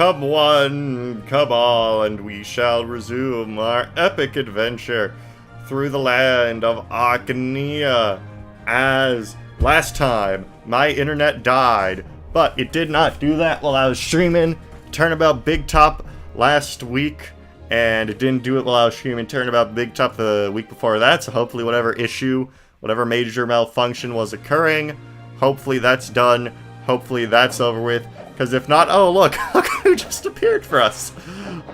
Come one, come all, and we shall resume our epic adventure through the land of Arcania. As last time, my internet died, but it did not do that while I was streaming Turnabout Big Top last week, and it didn't do it while I was streaming Turnabout Big Top the week before that, so hopefully whatever issue, whatever major malfunction was occurring, hopefully that's done, hopefully that's over with. Because if not, oh look, look who just appeared for us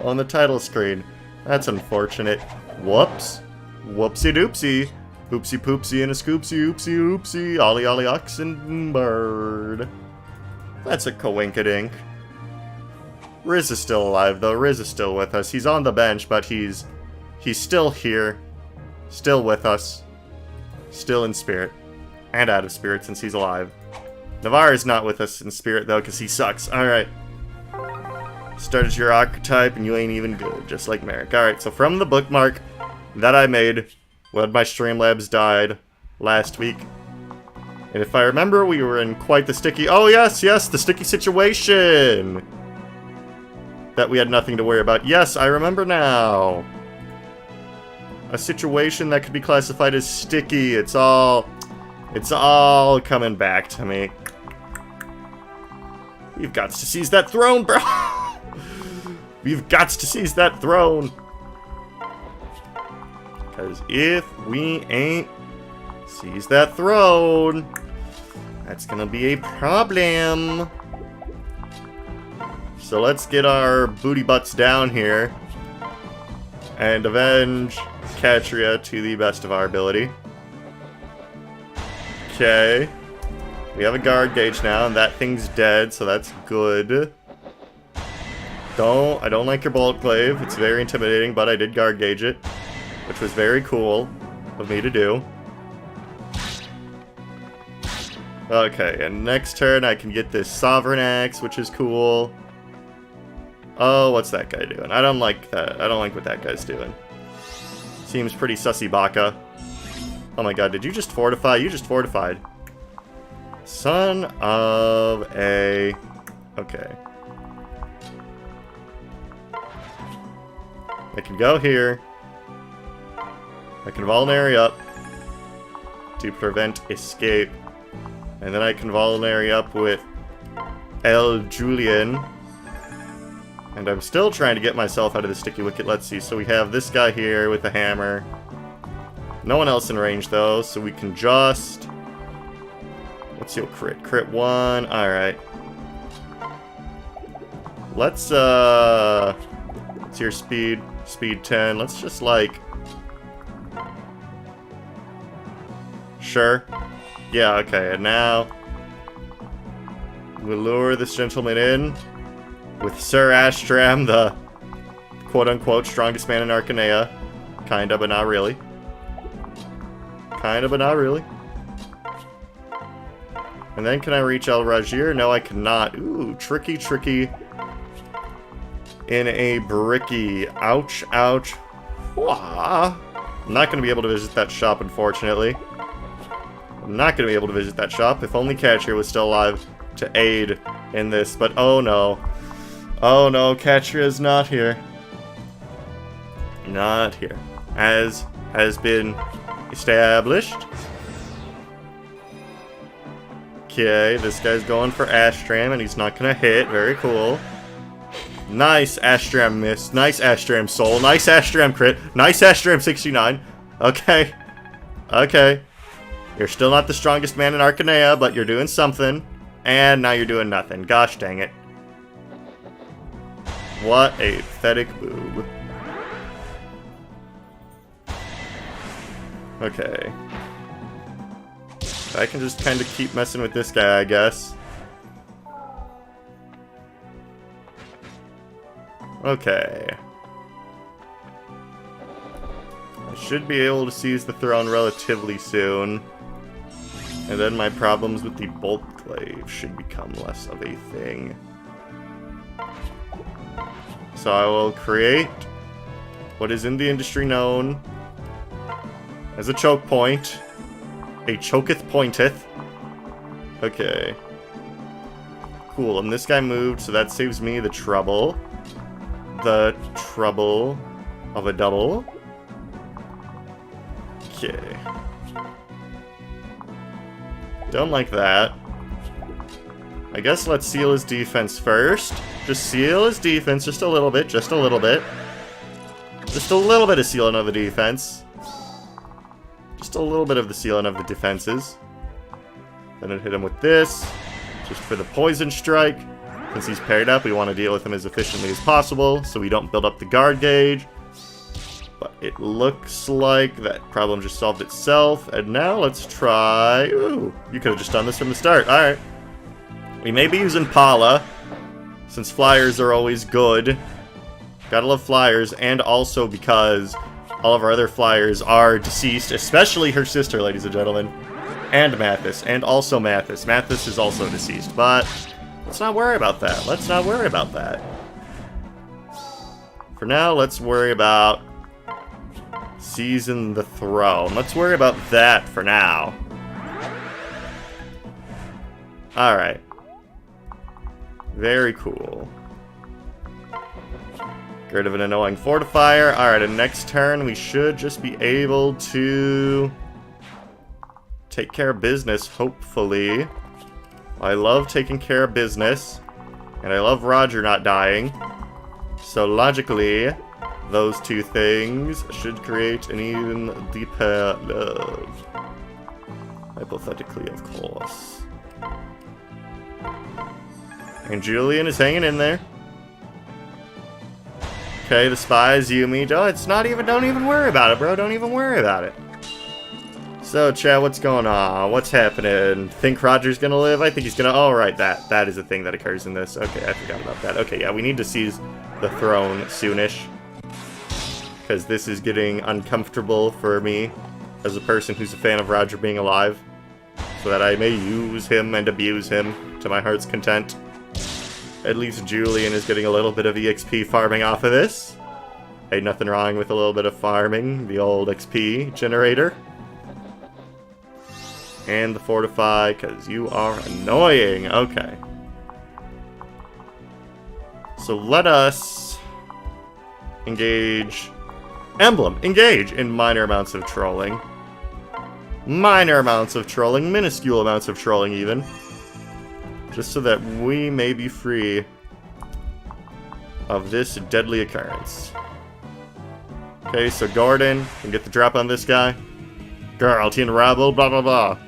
on the title screen. That's unfortunate. Whoops. Whoopsie doopsie. Oopsie poopsie and a scoopsie oopsie oopsie. Ollie ollie oxen bird. That's a coinkadink. Riz is still alive though. Riz is still with us. He's on the bench, but he's still here. Still with us. Still in spirit. And out of spirit since he's alive. Navarre is not with us in spirit, though, because he sucks. Alright. Start as your archetype, and you ain't even good, just like Merrick. Alright, so from the bookmark that I made when my Streamlabs died last week, and if I remember, we were in quite the sticky... Oh, yes, yes, the sticky situation! That we had nothing to worry about. Yes, I remember now. A situation that could be classified as sticky. It's all coming back to me. We've got to seize that throne, bro! We've got to seize that throne! Because if we ain't seize that throne, that's gonna be a problem. So let's get our booty butts down here and avenge Catria to the best of our ability. Okay. We have a guard gauge now, and that thing's dead, so that's good. I don't like your bullet glaive. It's very intimidating, but I did guard gauge it, which was very cool of me to do. Okay, and next turn I can get this Sovereign Axe, which is cool. Oh, what's that guy doing? I don't like that. I don't like what that guy's doing. Seems pretty sussy baka. Oh my god, did you just fortify? You just fortified. Son of a... Okay. I can go here. I can Vulnerary up to prevent escape. And then I can Vulnerary up with El Julian. And I'm still trying to get myself out of the sticky wicket. Let's see. So we have this guy here with the hammer. No one else in range, though, so we can just... What's your crit? Crit 1. Alright. Let's, what's your speed? Speed 10. Let's just, like... Sure. Yeah, okay, and now... we'll lure this gentleman in with Sir Astram, the quote-unquote strongest man in Arcania. Kinda, but not really. Kinda, but not really. And then can I reach El Rajir? No, I cannot. Ooh, tricky, tricky. In a bricky. Ouch, ouch. Wah. I'm not going to be able to visit that shop, unfortunately. I'm not going to be able to visit that shop. If only Catria was still alive to aid in this. But oh no. Oh no, Catria is not here. Not here. As has been established. Okay, this guy's going for Astram, and he's not gonna hit. Very cool. Nice Astram miss. Nice Astram soul. Nice Astram crit. Nice Astram 69. Okay. Okay. You're still not the strongest man in Arcania, but you're doing something. And now you're doing nothing. Gosh dang it. What a pathetic boob. Okay. I can just kind of keep messing with this guy, I guess. Okay. I should be able to seize the throne relatively soon. And then my problems with the bolt glaive should become less of a thing. So I will create what is in the industry known as a choke point. A choketh pointeth. Okay. Cool, and this guy moved, so that saves me the trouble. The trouble of a double. Okay. Don't like that. I guess let's seal his defense first. Just seal his defense just a little bit, just a little bit. Just a little bit of sealing of the defense. Just a little bit of the sealing of the defenses. Then I'd hit him with this, just for the poison strike. Since he's paired up, we want to deal with him as efficiently as possible, so we don't build up the guard gauge. But it looks like that problem just solved itself. And now let's try... Ooh, you could have just done this from the start. Alright. We may be using Paula, since flyers are always good. Gotta love flyers, and also because all of our other flyers are deceased, especially her sister, ladies and gentlemen. And Mathis, and also Mathis. Mathis is also deceased, but let's not worry about that. Let's not worry about that. For now, let's worry about seizing the throne. Let's worry about that for now. Alright. Very cool. Get rid of an annoying fortifier. Alright, and next turn we should just be able to take care of business, hopefully. I love taking care of business. And I love Roger not dying. So logically, those two things should create an even deeper love. Hypothetically, of course. And Julian is hanging in there. Okay, the spies, Yumi. Oh, it's not even, don't even worry about it, bro. Don't even worry about it. So, Chad, what's going on? What's happening? Think Roger's gonna live? I think he's gonna... Oh, right, that is a thing that occurs in this. Okay, I forgot about that. Okay, yeah, we need to seize the throne soonish. Because this is getting uncomfortable for me as a person who's a fan of Roger being alive. So that I may use him and abuse him to my heart's content. At least Julian is getting a little bit of EXP farming off of this. Ain't nothing wrong with a little bit of farming, the old XP generator. And the fortify, because you are annoying. Okay. So let us engage... Emblem, engage in minor amounts of trolling. Minor amounts of trolling, minuscule amounts of trolling even. Just so that we may be free of this deadly occurrence. Okay, so Gordon can get the drop on this guy. Girl, teen rabble, blah blah blah.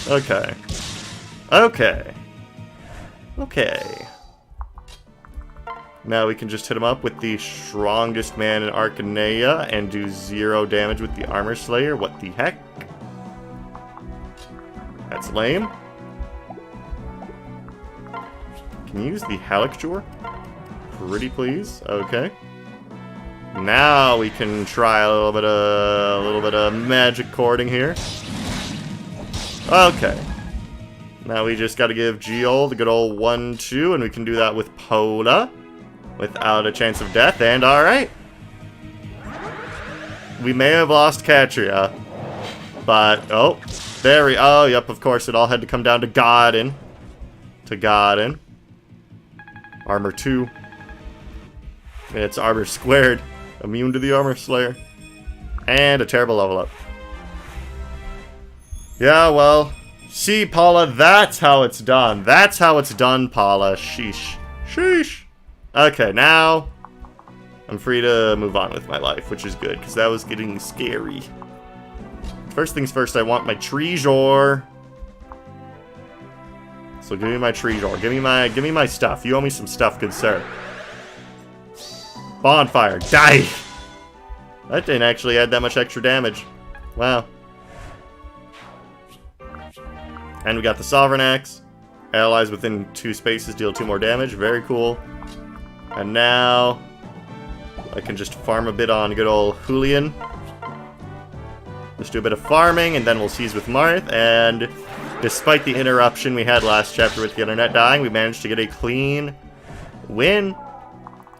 Okay. Okay. Okay. Now we can just hit him up with the strongest man in Arcanea and do 0 damage with the Armor Slayer. What the heck? That's lame. Can you use the Halicture? Pretty please. Okay. Now we can try a little bit of magic cording here. Okay. Now we just gotta give Geol the good old 1-2, and we can do that with Pola without a chance of death, and alright. We may have lost Catria, but, oh, there we, oh, yep, of course, it all had to come down to Godin. To Godin. Armor 2. It's armor squared. Immune to the Armor Slayer. And a terrible level up. Yeah, well, see, Paula, that's how it's done. That's how it's done, Paula. Sheesh. Sheesh. Okay, now I'm free to move on with my life, which is good, because that was getting scary. First things first, I want my treasure. So give me my treasure. Give me my stuff. You owe me some stuff, good sir. Bonfire. Die! That didn't actually add that much extra damage. Wow. And we got the Sovereign Axe. Allies within 2 spaces deal 2 more damage. Very cool. And now I can just farm a bit on good old Julian. Let's do a bit of farming, and then we'll seize with Marth. And despite the interruption we had last chapter with the internet dying, we managed to get a clean win.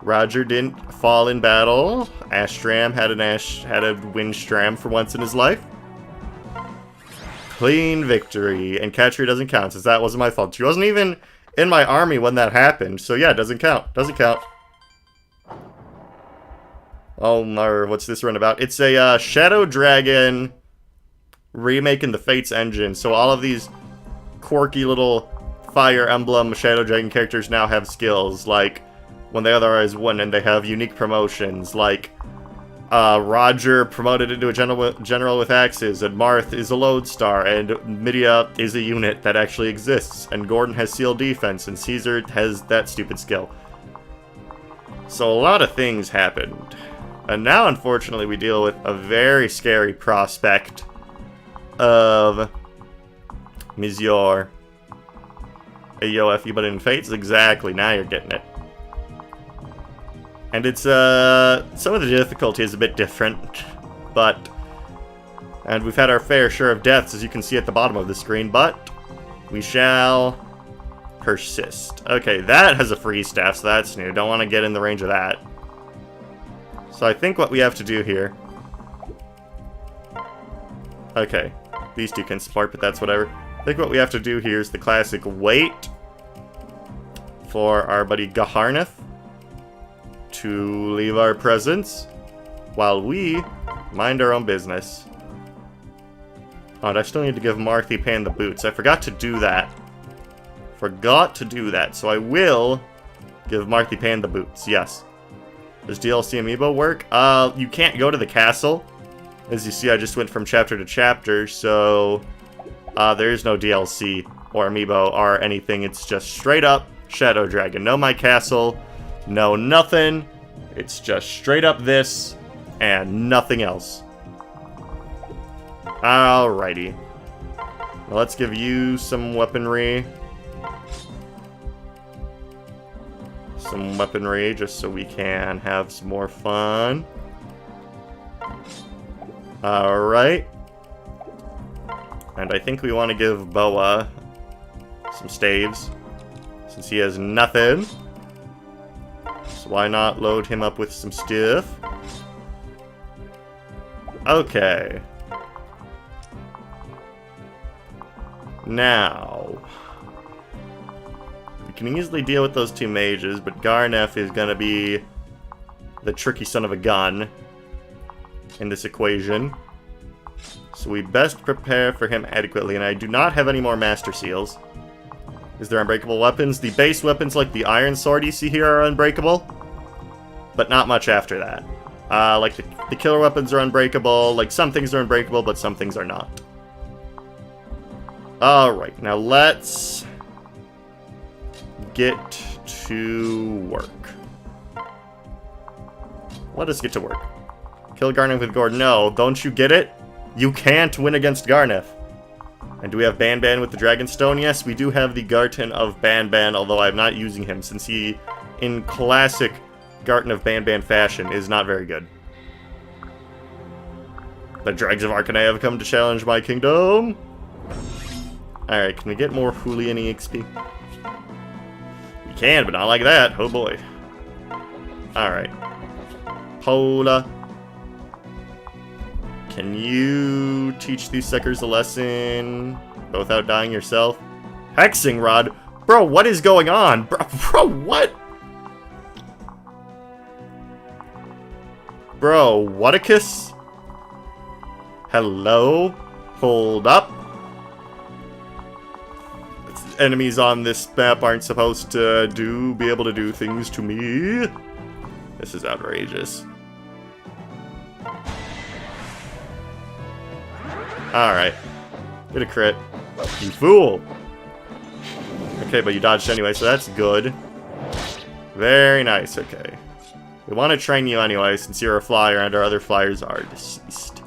Roger didn't fall in battle. Astram had a Windstram for once in his life. Clean victory. And Catria doesn't count, since that wasn't my fault. She wasn't even in my army when that happened. So yeah, doesn't count. Doesn't count. Oh, what's this run about? It's a Shadow Dragon remake in the Fates engine. So all of these quirky little Fire Emblem Shadow Dragon characters now have skills. Like, when they otherwise wouldn't, and they have unique promotions. Like, Roger promoted into a general with axes, and Marth is a lodestar, and Midia is a unit that actually exists, and Gordon has sealed defense, and Caesar has that stupid skill. So a lot of things happened. And now, unfortunately, we deal with a very scary prospect of Monsieur AOFE, but in Fates, exactly, now you're getting it. And it's, some of the difficulty is a bit different, and we've had our fair share of deaths, as you can see at the bottom of the screen, but we shall persist. Okay, that has a freeze staff, so that's new. Don't want to get in the range of that. So I think what we have to do here... Okay, these two can support, but that's whatever. I think what we have to do here is the classic wait for our buddy Gaharneth to leave our presence while we mind our own business. Oh, and I still need to give Marthy Pan the boots. I forgot to do that. So I will give Marthy Pan the boots, yes. Does DLC amiibo work? You can't go to the castle. As you see, I just went from chapter to chapter, so there is no DLC or amiibo or anything. It's just straight up Shadow Dragon. No my castle, no nothing. It's just straight up this and nothing else. Alrighty. Well, let's give you some weaponry. Just so we can have some more fun. Alright. And I think we want to give Boa some staves, since he has nothing. So why not load him up with some stuff? Okay. Now... we can easily deal with those two mages, but Garneth is gonna be the tricky son of a gun in this equation. So we best prepare for him adequately, and I do not have any more Master Seals. Is there unbreakable weapons? The base weapons like the Iron Sword you see here are unbreakable, but not much after that. Like the killer weapons are unbreakable, like some things are unbreakable, but some things are not. Alright, now let's get to work. Let us get to work. Kill Garneth with Gordon. No, don't you get it? You can't win against Garneth. And do we have Banban with the Dragonstone? Yes, we do have the Garten of Banban, although I'm not using him, since he, in classic Garten of Banban fashion, is not very good. The Dregs of Arcanea have come to challenge my kingdom. Alright, can we get more Julian EXP? We can, but not like that. Oh boy. Alright. Pola. Can you teach these suckers a lesson without dying yourself? Hexing Rod? Bro, what is going on? Bro, what? Bro, Whaticus? Hello? Hold up. Enemies on this map aren't supposed to be able to do things to me. This is outrageous. Alright. Get a crit. You fool! Okay, but you dodged anyway, so that's good. Very nice, okay. We want to train you anyway, since you're a flyer and our other flyers are deceased.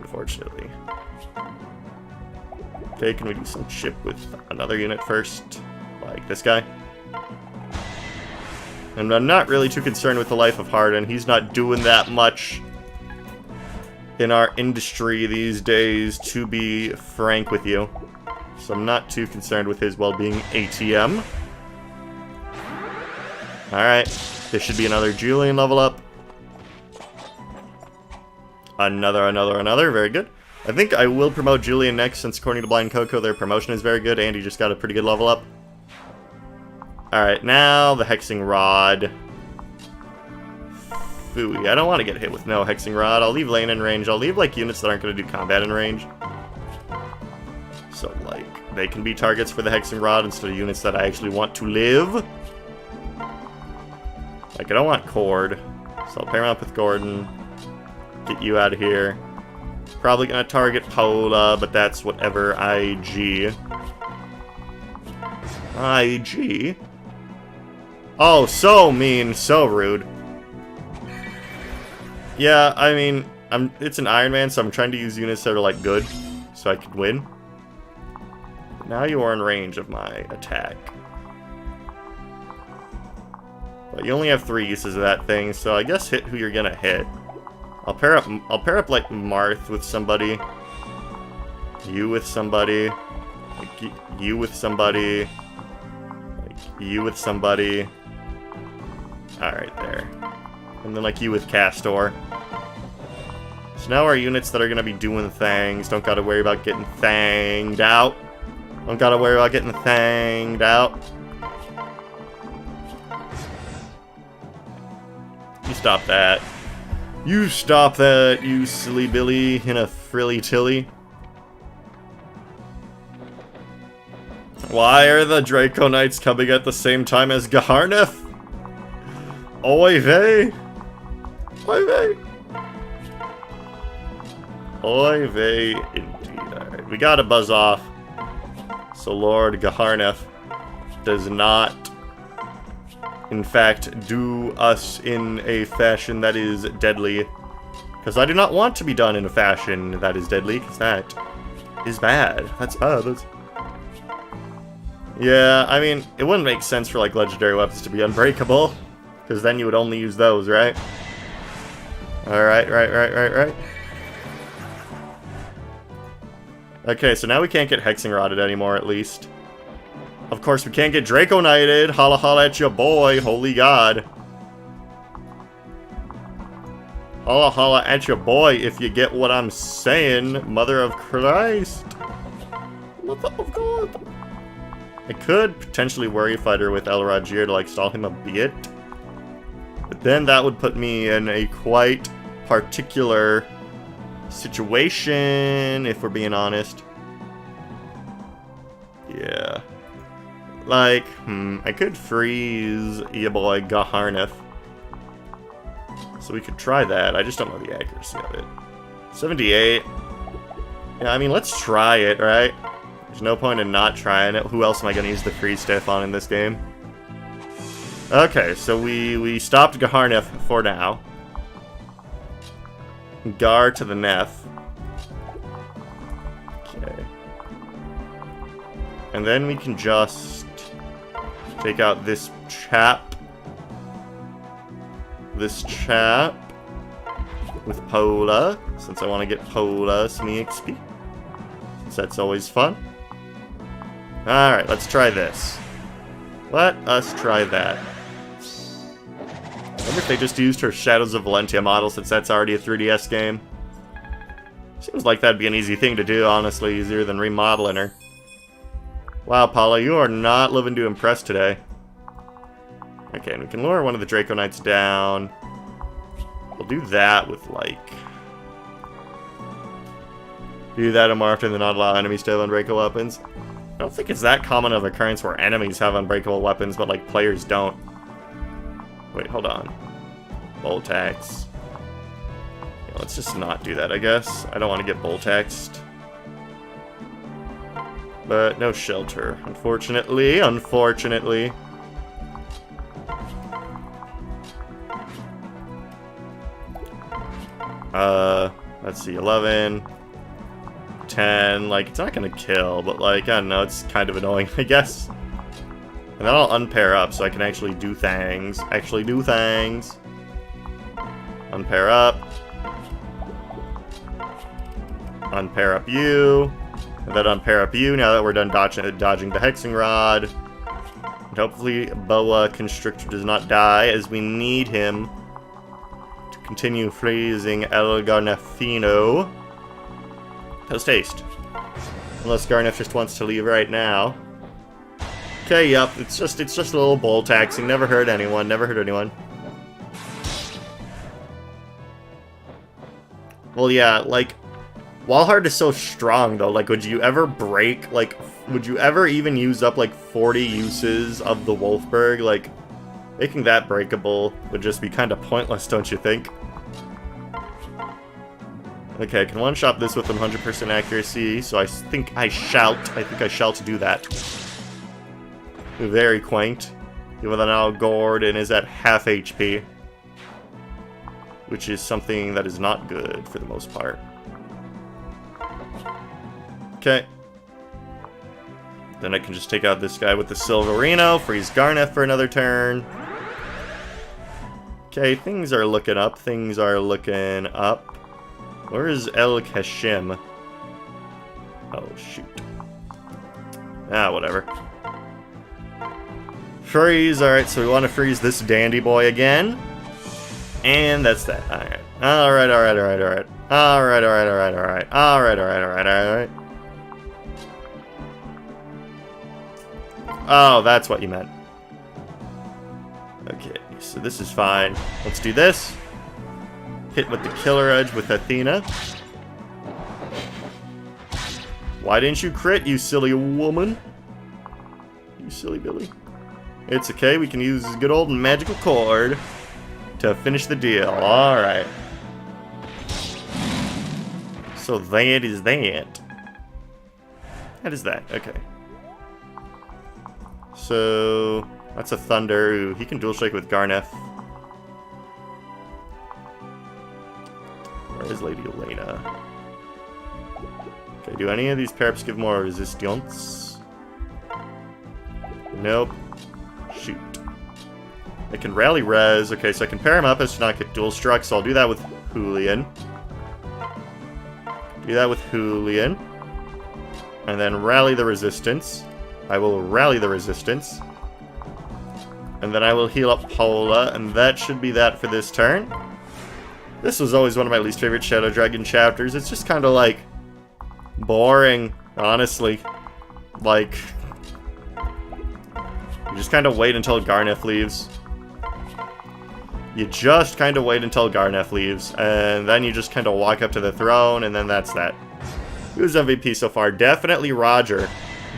Unfortunately. Okay, can we do some chip with another unit first? Like this guy? And I'm not really too concerned with the life of Harden. He's not doing that much in our industry these days, to be frank with you. So I'm not too concerned with his well-being ATM. Alright, this should be another Julian level up. Another, very good. I think I will promote Julian next, since according to Blind Coco, their promotion is very good, and he just got a pretty good level up. Alright, now the Hexing Rod. Phooey. I don't want to get hit with no Hexing Rod. I'll leave Lane in range. I'll leave, like, units that aren't going to do combat in range. So, like, they can be targets for the Hexing Rod instead of units that I actually want to live. Like, I don't want Cord. So I'll pair him up with Gordon. Get you out of here. Probably gonna target Pola, but that's whatever. IG. IG? Oh, so mean, so rude. Yeah, I mean, it's an Iron Man, so I'm trying to use units that are, like, good, so I can win. Now you are in range of my attack. But you only have 3 uses of that thing, so I guess hit who you're gonna hit. I'll pair up like Marth with somebody. You with somebody. Like, you with somebody. Like, you with somebody. Alright, there. And then like you with Castor. So now our units that are gonna be doing things don't gotta worry about getting thanged out. Don't gotta worry about getting thanged out. You stop that. You stop that, you silly Billy in a frilly tilly. Why are the Draco Knights coming at the same time as Gaharnef? Oy vey. Oy vey. Oy vey indeed. Alright, we gotta buzz off. So Lord Gaharnef does not, in fact, do us in a fashion that is deadly. Because I do not want to be done in a fashion that is deadly, because that is bad. That's bad. Yeah, I mean, it wouldn't make sense for, like, legendary weapons to be unbreakable. Because then you would only use those, right? Alright, right. Okay, so now we can't get Hexing Rodded anymore, at least. Of course, we can't get Draco Knighted. Holla holla at your boy. Holy God. Holla holla at your boy if you get what I'm saying. Mother of Christ. Mother of God. I could potentially Worry Fighter with El Rajir to, like, stall him a bit. But then that would put me in a quite particular situation, if we're being honest. Yeah. Like, I could freeze your boy Gaharnef. So we could try that. I just don't know the accuracy of it. 78. Yeah, I mean, let's try it, right? There's no point in not trying it. Who else am I going to use the freeze stiff on in this game? Okay, so we stopped Gaharnef for now. Gar to the Neff. Okay. And then we can just take out this chap. This chap. With Pola. Since I want to get Pola some EXP. Since that's always fun. Alright, let's try this. Let us try that. I wonder if they just used her Shadows of Valentia model, since that's already a 3DS game. Seems like that'd be an easy thing to do, honestly, easier than remodeling her. Wow, Paula, you are not living to impress today. Okay, and we can lure one of the Draco Knights down. We'll do that with, like... Do that more often than not allow enemies to have unbreakable weapons. I don't think it's that common of occurrence where enemies have unbreakable weapons, but, like, players don't. Wait, hold on. Boltax. Yeah, let's just not do that, I guess. I don't want to get Boltaxed. But no shelter, unfortunately. Unfortunately. Let's see, 11, 10, like, it's not gonna kill, but, like, I don't know, it's kind of annoying, I guess. And then I'll unpair up so I can actually do things. Unpair up. Unpair up you. And then unpair up you now that we're done dodging the Hexing Rod. And hopefully Boa Constrictor does not die, as we need him to continue freezing El Garnefino. Post haste. Unless Garneth just wants to leave right now. Okay, yep, it's just a little bull taxing. Never hurt anyone, never hurt anyone. Well, yeah, like, Walhart is so strong, though. Like, would you ever break, like, would you ever even use up, like, 40 uses of the Wolfberg? Like, making that breakable would just be kind of pointless, don't you think? Okay, I can one-shot this with 100% accuracy, so I think I shall do that. Very quaint. Even though now Gordon is at half HP. Which is something that is not good for the most part. Okay. Then I can just take out this guy with the Silverino, freeze Garneth for another turn. Okay, things are looking up, things are looking up. Where is El Kashim? Oh, shoot. Ah, whatever. Freeze, alright, so we want to freeze this dandy boy again. And that's that. Alright. Alright, alright, alright, alright. Alright, alright, alright, alright. Alright, alright, alright, alright. Oh, that's what you meant. Okay, so this is fine. Let's do this. Hit with the Killer Edge with Athena. Why didn't you crit, you silly woman? You silly Billy. It's okay, we can use this good old magical cord to finish the deal. Alright. So that is that. That is that, okay. So that's a Thunder. Ooh, he can dual strike with Garneth. Where is Lady Elena? Okay, do any of these perhaps give more resistance? Nope. Shoot. I can rally res. Okay, so I can pair him up as to not get dual struck, so I'll do that with Julian. Do that with Julian. And then rally the resistance. I will rally the resistance. And then I will heal up Paula, and that should be that for this turn. This was always one of my least favorite Shadow Dragon chapters. It's just kind of like boring, honestly. Like, you just kind of wait until Garneth leaves. You just kind of wait until Garneth leaves, and then you just kind of walk up to the throne, and then that's that. Who's MVP so far? Definitely Roger.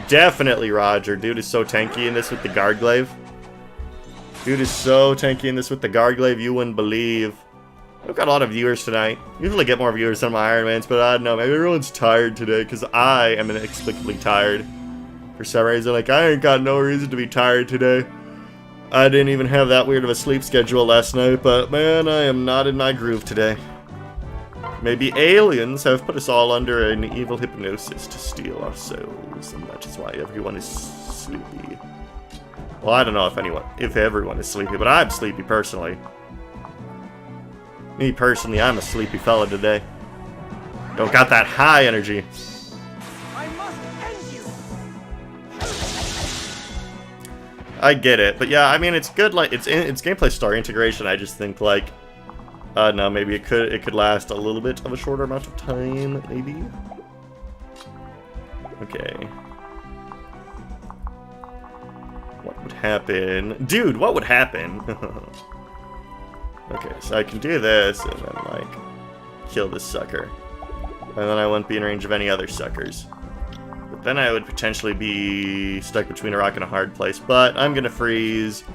Definitely Roger. Dude is so tanky in this with the Guardglaive. Dude is so tanky in this with the Guardglaive, you wouldn't believe. We've got a lot of viewers tonight. Usually get more viewers than my Ironmans, but I don't know. Maybe everyone's tired today, because I am inexplicably tired. For some reason, like, I ain't got no reason to be tired today. I didn't even have that weird of a sleep schedule last night, but man, I am not in my groove today. Maybe aliens have put us all under an evil hypnosis to steal our souls, and that is why everyone is sleepy. Well, I don't know if everyone is sleepy, but I'm sleepy personally. Me personally, I'm a sleepy fella today. Don't got that high energy. I must end you. I get it, but yeah, I mean, it's good. Like, it's gameplay story integration. I just think like, no, maybe it could last a little bit of a shorter amount of time, maybe. Okay. What would happen, dude? What would happen? Okay, so I can do this and then like kill this sucker, and then I wouldn't be in range of any other suckers. But then I would potentially be stuck between a rock and a hard place. But I'm gonna freeze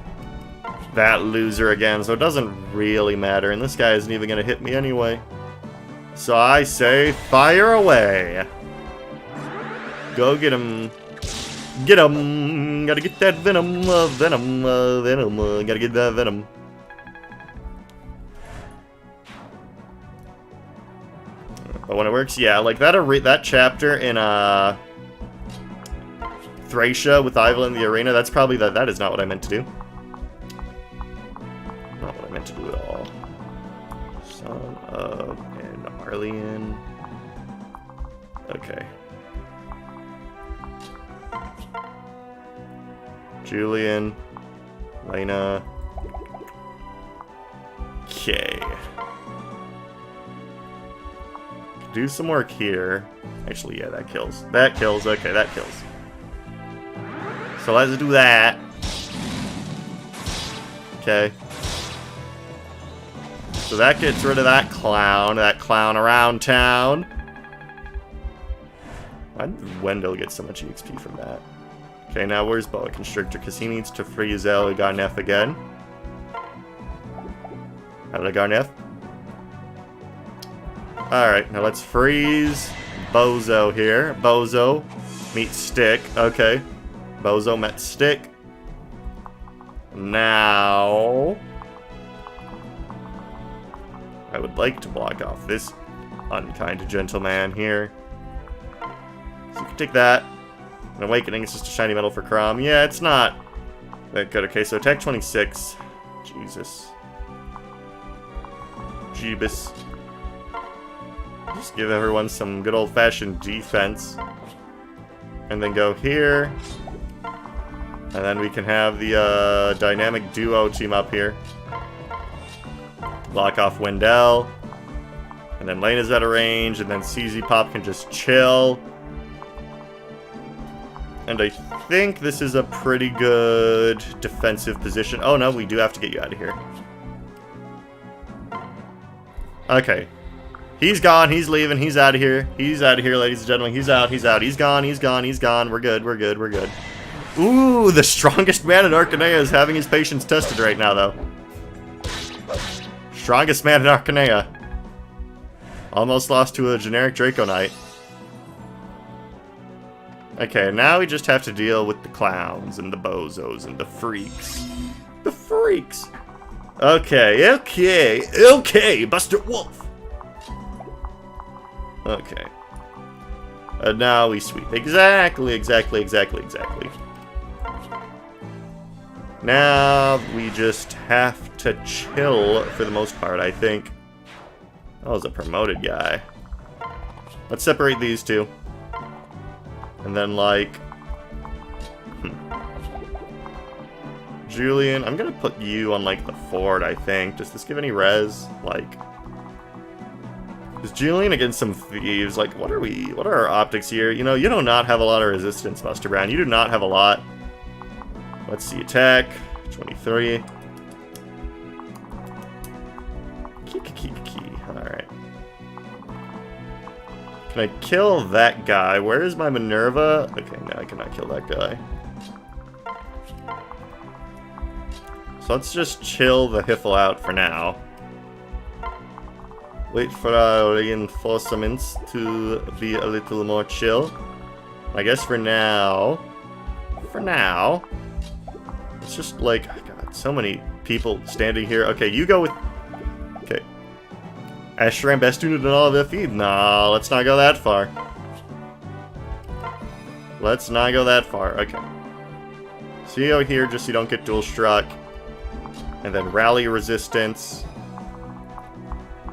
that loser again, so it doesn't really matter. And this guy isn't even gonna hit me anyway. So I say, fire away! Go get him! Get him! Gotta get that venom! Venom! Venom! Gotta get that venom! But when it works, yeah, like that chapter in Thracia with Ivel in the arena, that's probably that is not what I meant to do. Not what I meant to do at all. Son of an Arlean. Okay. Julian. Lena. Okay. do some work here. Actually, yeah, that kills. That kills. Okay, that kills. So let's do that. Okay. So that gets rid of that clown around town. Why did Wendell get so much EXP from that? Okay, now where's Boa Constrictor? Because he needs to freeze El Garnef again. El Garnef. Alright, now let's freeze Bozo here. Bozo meets Stick. Okay. Bozo met Stick. Now I would like to block off this unkind gentleman here. So you can take that. An Awakening is just a shiny metal for Crom. Yeah, it's not that good. Okay, so attack 26. Jesus. Jeebus. Just give everyone some good old-fashioned defense. And then go here. And then we can have the dynamic duo team up here. Block off Wendell. And then Lena's out of range. And then CZ Pop can just chill. And I think this is a pretty good defensive position. Oh no, we do have to get you out of here. Okay. He's gone, he's leaving, he's out of here. He's out of here, ladies and gentlemen. He's out, he's out. He's gone, he's gone, he's gone. We're good, we're good, we're good. Ooh, the strongest man in Arcanea is having his patience tested right now, though. Strongest man in Arcanea. Almost lost to a generic Draco Knight. Okay, now we just have to deal with the clowns and the bozos and the freaks. The freaks! Okay, okay, okay, Buster Wolf! Okay. And now we sweep. Exactly, exactly, exactly, exactly. Now we just have to chill for the most part, I think. That was a promoted guy. Let's separate these two. And then, like... Julian, I'm gonna put you on, like, the fort, I think. Does this give any res? Like... Is Julian against some thieves? Like, what are our optics here? You know, you do not have a lot of resistance, Buster Brown. You do not have a lot. Let's see, attack. 23. Alright. Can I kill that guy? Where is my Minerva? Okay, no, I cannot kill that guy. So let's just chill the Hiffle out for now. Wait for our reinforcements to be a little more chill. I guess for now, it's just like, God, so many people standing here. Okay, you go with, okay. Ashram, best unit in all of FE? Nah, let's not go that far. Let's not go that far, okay. So you go here just so you don't get dual struck. And then rally resistance.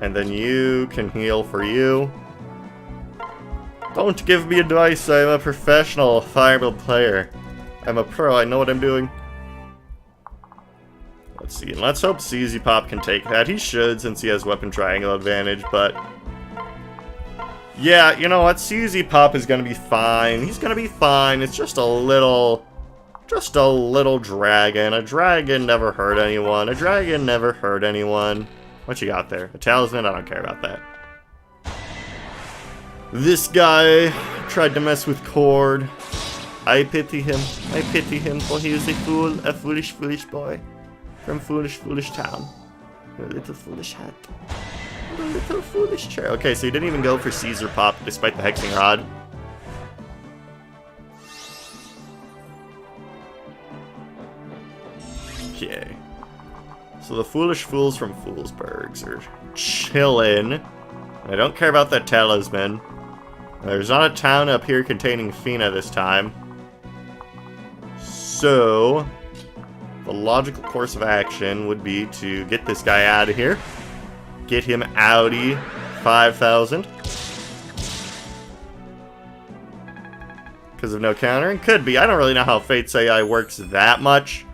And then you can heal for you. Don't give me advice, I'm a professional firebuild player. I'm a pro, I know what I'm doing. Let's see, and let's hope CZ Pop can take that. He should, since he has weapon triangle advantage, but... Yeah, you know what, CZ Pop is gonna be fine. He's gonna be fine, it's just a little dragon. A dragon never hurt anyone. A dragon never hurt anyone. What you got there? A talisman? I don't care about that. This guy tried to mess with Cord. I pity him. I pity him, for he is a fool, a foolish, foolish boy. From foolish, foolish town. A little foolish hat. A little foolish chair. Okay, so he didn't even go for Caesar Pop despite the Hexing Rod. Okay. So the foolish fools from Foolsburgs are chillin'. I don't care about that talisman. There's not a town up here containing Fina this time. So, the logical course of action would be to get this guy out of here. Get him outie 5,000. Because of no countering? Could be. I don't really know how Fate's AI works that much.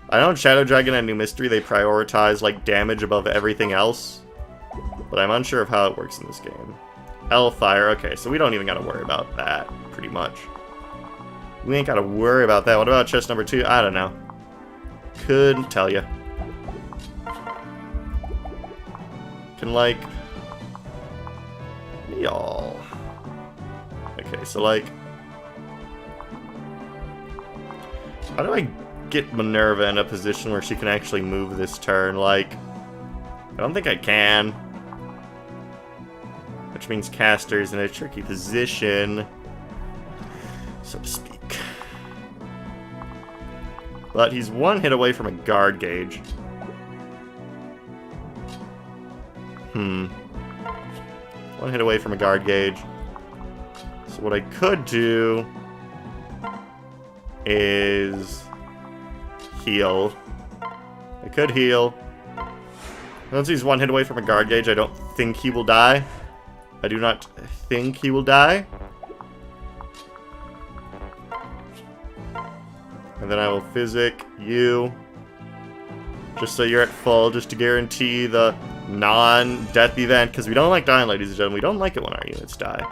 I know in Shadow Dragon and New Mystery they prioritize, like, damage above everything else. But I'm unsure of how it works in this game. L-Fire. Okay, so we don't even gotta worry about that, pretty much. We ain't gotta worry about that. What about chest number 2? I don't know. Couldn't tell you. Can, like... y'all. Okay, so, like... how do I get Minerva in a position where she can actually move this turn? Like... I don't think I can. Which means Caster's in a tricky position, so to speak. But he's one hit away from a guard gauge. One hit away from a guard gauge. So what I could do is heal. I could heal. Once he's one hit away from a guard gauge, I don't think he will die. I do not think he will die. And then I will physic you. Just so you're at full, just to guarantee the non-death event. Because we don't like dying, ladies and gentlemen. We don't like it when our units die.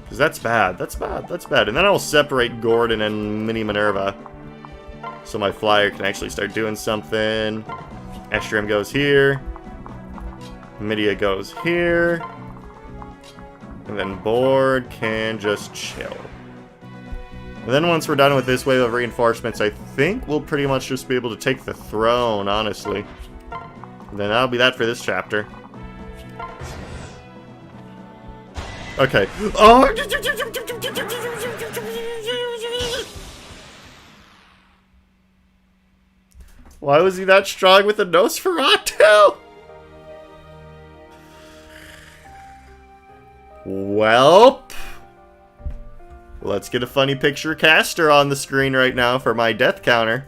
Because that's bad. That's bad. That's bad. And then I will separate Gordon and Mini Minerva. So my flyer can actually start doing something. Estrim goes here. Midia goes here. And then Board can just chill. And then once we're done with this wave of reinforcements, I think we'll pretty much just be able to take the throne, honestly. And then that'll be that for this chapter. Okay. Oh! Why was he that strong with the Nosferatu? Welp. Let's get a funny picture caster on the screen right now for my death counter.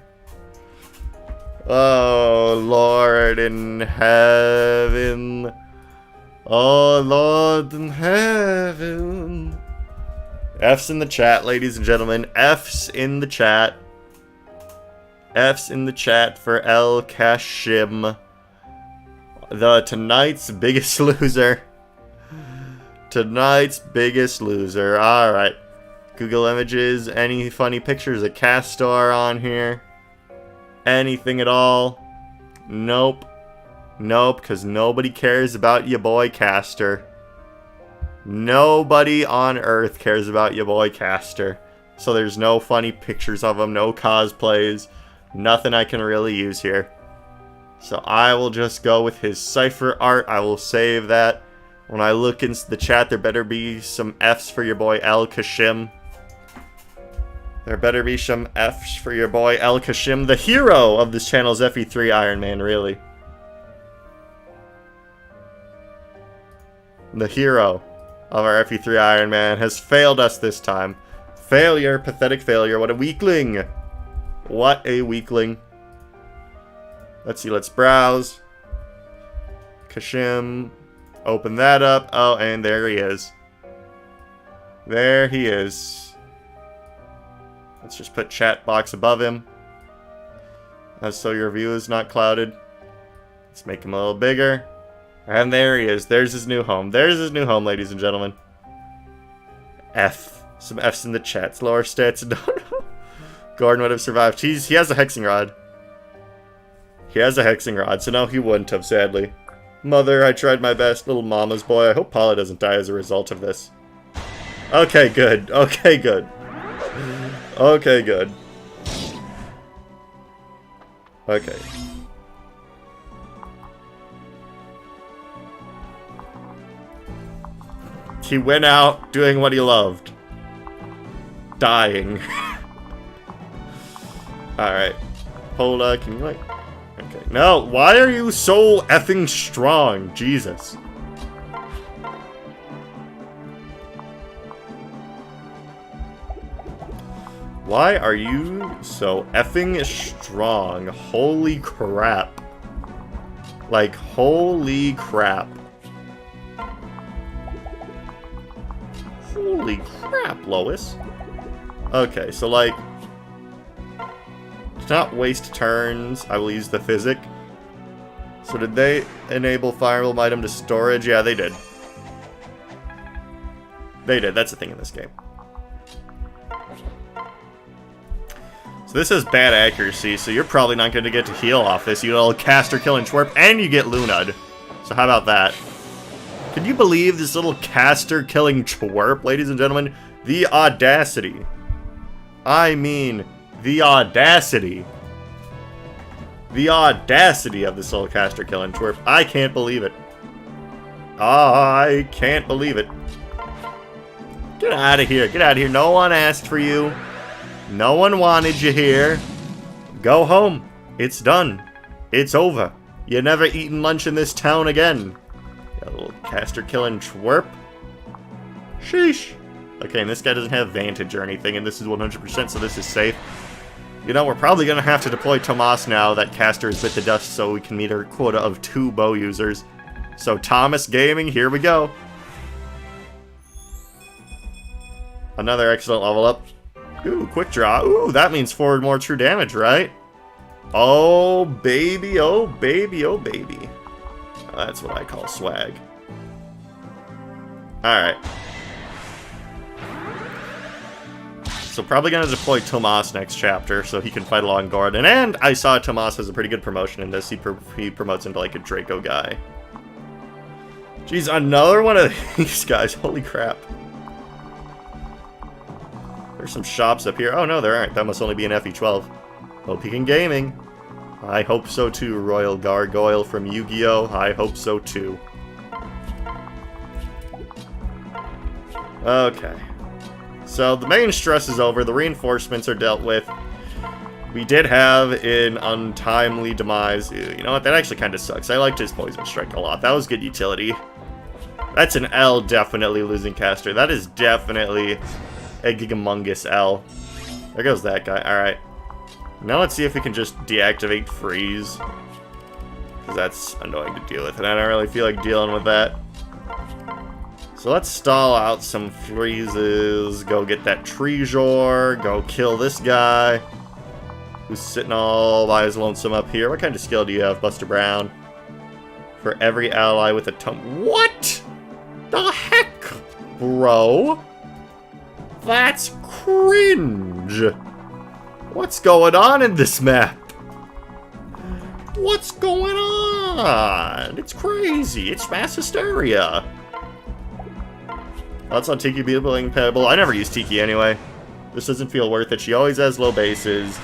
Oh, Lord in heaven. Oh, Lord in heaven. F's in the chat, ladies and gentlemen. F's in the chat. F's in the chat for El Kashim. Tonight's biggest loser. Tonight's biggest loser. Alright. Google Images. Any funny pictures of Castor on here? Anything at all? Nope. Nope, because nobody cares about your boy Castor. Nobody on Earth cares about your boy Castor. So there's no funny pictures of him, no cosplays, nothing I can really use here. So I will just go with his cipher art. I will save that. When I look into the chat, there better be some F's for your boy El Kashim. There better be some F's for your boy El Kashim, the hero of this channel's FE3 Iron Man, really. The hero of our FE3 Iron Man has failed us this time. Failure, pathetic failure, what a weakling. What a weakling. Let's see, let's browse. Kashim, open that up. Oh, and there he is. There he is. Let's just put chat box above him. So your view is not clouded. Let's make him a little bigger. And there he is. There's his new home. There's his new home, ladies and gentlemen. F. Some F's in the chat. Lower stats. Gordon would have survived. He has a hexing rod. He has a hexing rod, so no, he wouldn't have, sadly. Mother, I tried my best. Little mama's boy. I hope Paula doesn't die as a result of this. Okay, good. Okay, good. Okay, good. Okay. He went out doing what he loved. Dying. Alright. Pola, can you like... Okay. No, why are you so effing strong? Jesus. Why are you so effing strong? Holy crap. Like, holy crap. Holy crap, Lois. Okay, so like... to not waste turns, I will use the physic. So did they enable Fire Emblem item to storage? Yeah, they did. They did. That's the thing in this game. So this has bad accuracy, so you're probably not going to get to heal off this. You little caster killing twerp, and you get Luna'd. So how about that? Can you believe this little caster killing twerp, ladies and gentlemen? The audacity. I mean, the audacity. The audacity of this little caster killing twerp. I can't believe it. I can't believe it. Get out of here. Get out of here. No one asked for you. No one wanted you here. Go home. It's done. It's over. You're never eating lunch in this town again. You little caster killing twerp. Sheesh. Okay, and this guy doesn't have Vantage or anything, and this is 100%, so this is safe. You know, we're probably going to have to deploy Tomas now that caster has bit the dust so we can meet our quota of 2 bow users. So, Thomas Gaming, here we go. Another excellent level up. Ooh, quick draw. Ooh, that means forward more true damage, right? Oh, baby, oh, baby, oh, baby. That's what I call swag. Alright. So probably going to deploy Tomas next chapter so he can fight along Gordon. And I saw Tomas has a pretty good promotion in this. He promotes into like a Draco guy. Jeez, another one of these guys. Holy crap. There's some shops up here. Oh no, there aren't. That must only be an FE12. Hope he can gaming. I hope so too, Royal Gargoyle from Yu-Gi-Oh! I hope so too. Okay. So the main stress is over. The reinforcements are dealt with. We did have an untimely demise. Ew, you know what? That actually kind of sucks. I liked his Poison Strike a lot. That was good utility. That's an L, definitely losing caster. That is definitely a gigamongous L. There goes that guy. Alright. Now let's see if we can just deactivate freeze. Because that's annoying to deal with, and I don't really feel like dealing with that. So let's stall out some freezes. Go get that Treasure. Go kill this guy. Who's sitting all by his lonesome up here. What kind of skill do you have, Buster Brown? For every ally with a tome. What the heck, bro? That's cringe. What's going on in this map? What's going on? It's crazy. It's mass hysteria. That's on Tiki being playable. I never use Tiki anyway. This doesn't feel worth it. She always has low bases.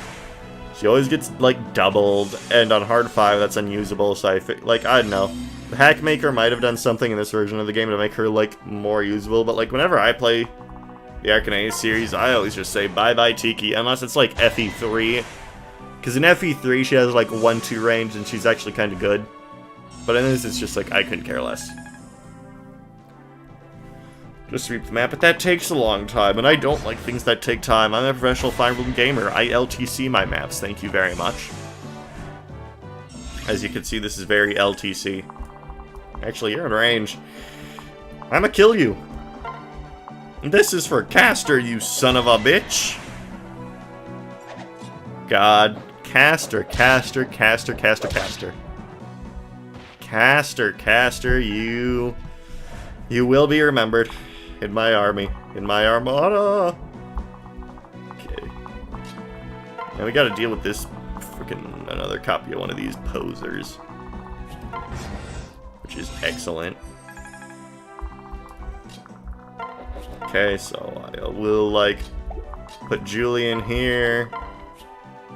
She always gets, like, doubled. And on hard 5, that's unusable. So I don't know. The Hackmaker might have done something in this version of the game to make her, like, more usable. But, like, whenever I play the Arcanine series, I always just say bye-bye Tiki. Unless it's, like, FE3. Because in FE3, she has, like, 1-2 range, and she's actually kind of good. But in this, it's just, like, I couldn't care less. Just sweep the map, but that takes a long time, and I don't like things that take time. I'm a professional Fire Emblem gamer. I LTC my maps, thank you very much. As you can see, this is very LTC. Actually, you're in range. I'ma kill you. This is for Caster, you son of a bitch. God. Caster, Caster, Caster, Caster, Caster. Caster, Caster, you will be remembered. In my army. In my armada. Okay. Now we gotta deal with this freaking another copy of one of these posers. Which is excellent. Okay, so I will, like, put Julian here.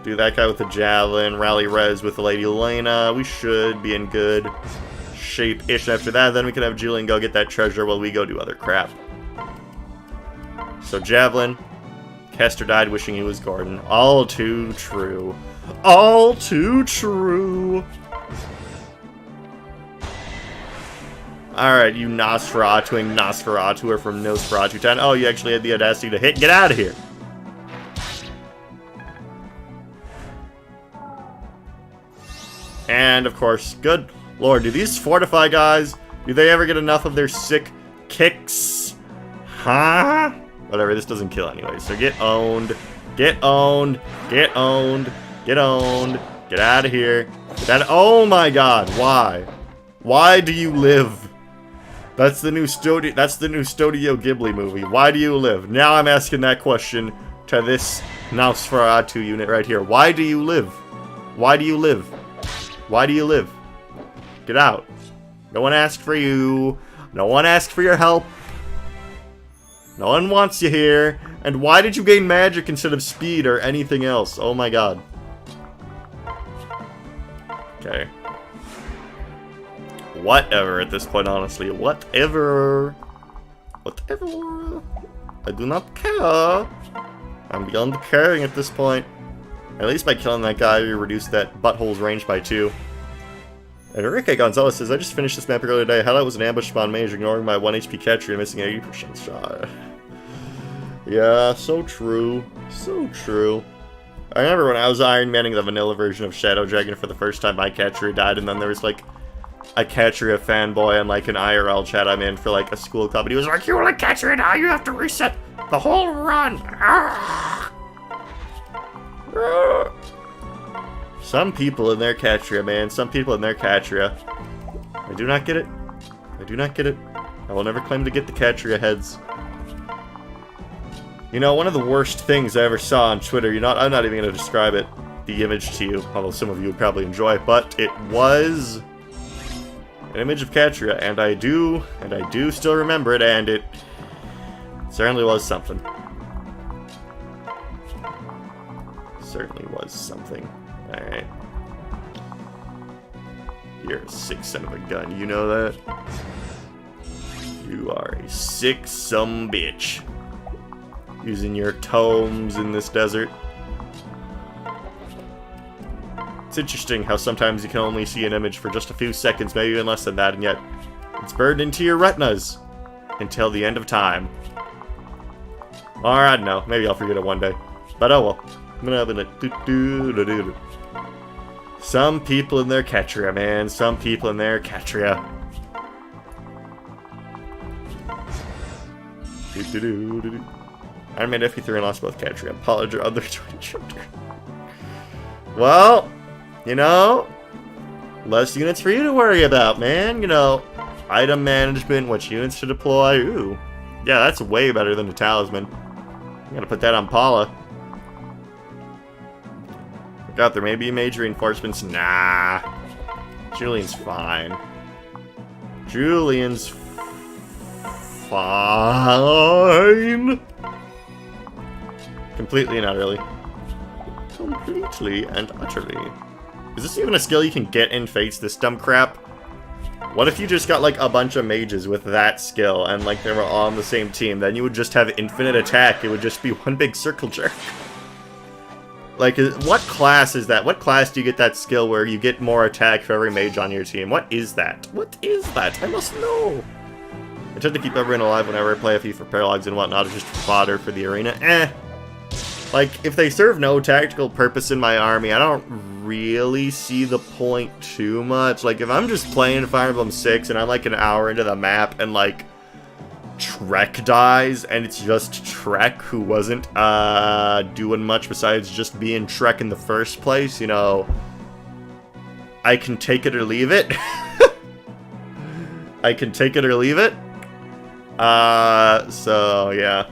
Do that guy with the Javelin. Rally Res with the Lady Elena. We should be in good shape-ish after that. Then we can have Julian go get that treasure while we go do other crap. So Javelin. Kester died wishing he was Gordon. All too true. All too true. Alright, you Nosferatuing Nosferatu are from Nosferatu Town. Oh, you actually had the audacity to hit. Get out of here. And, of course, good lord, do these Fortify guys, do they ever get enough of their sick kicks? Huh? Whatever, this doesn't kill anyway, so get owned. Get owned. Get owned. Get owned. Get out of here. Oh my god, why? Why do you live? That's the new Studio Ghibli movie. Why do you live? Now I'm asking that question to this Nosferatu unit right here. Why do you live? Why do you live? Why do you live? Get out. No one asked for you. No one asked for your help. No one wants you here. And why did you gain magic instead of speed or anything else? Oh my god. Okay. Whatever at this point, honestly. Whatever. Whatever. I do not care. I'm beyond caring at this point. At least by killing that guy, we reduced that butthole's range by 2. And Enrique Gonzalez says, I just finished this map earlier today. Highlight was an ambush spawn mage, ignoring my 1 HP Catria and missing an 80% shot. Yeah, so true. So true. I remember when I was Iron Manning the vanilla version of Shadow Dragon for the first time, my Catria died, and then there was like a Catria fanboy and like an IRL chat I'm in for like a school club, and he was like, you like Catria now, you have to reset the whole run. Some people in their Catria, man. Some people in their Catria. I do not get it. I do not get it. I will never claim to get the Catria heads. You know, one of the worst things I ever saw on Twitter, I'm not even going to describe it, the image to you, although some of you would probably enjoy it, but it was an image of Catria, and I do still remember it, and it certainly was something. Certainly was something. Alright. You're a sick son of a gun, you know that? You are a sick sumbitch. Using your tomes in this desert. It's interesting how sometimes you can only see an image for just a few seconds, maybe even less than that, and yet it's burned into your retinas until the end of time. Or I don't know, maybe I'll forget it one day. But oh well. I'm gonna have it. Some people in their Catria, man. Some people in their Catria. Iron Man FP3 and lost both Catria. Apologize other 20 chapter. Well, you know, less units for you to worry about, man. You know, item management, which units to deploy. Ooh. Yeah, that's way better than the talisman. I'm gonna put that on Paula. Look out, there may be major reinforcements. Nah. Julian's fine. Julian's fine. Completely and utterly. Completely and utterly. Is this even a skill you can get in Fates, this dumb crap? What if you just got like a bunch of mages with that skill and like they were all on the same team? Then you would just have infinite attack. It would just be one big circle jerk. Like, what class is that? What class do you get that skill where you get more attack for every mage on your team? What is that? What is that? I must know. I tend to keep everyone alive whenever I play a few for paralogs and whatnot, or just fodder for the arena. Like, if they serve no tactical purpose in my army, I don't really see the point too much. Like, if I'm just playing Fire Emblem 6 and I'm like an hour into the map and like Trek dies and it's just Trek who wasn't doing much besides just being Trek in the first place, you know, I can take it or leave it. I can take it or leave it. So yeah.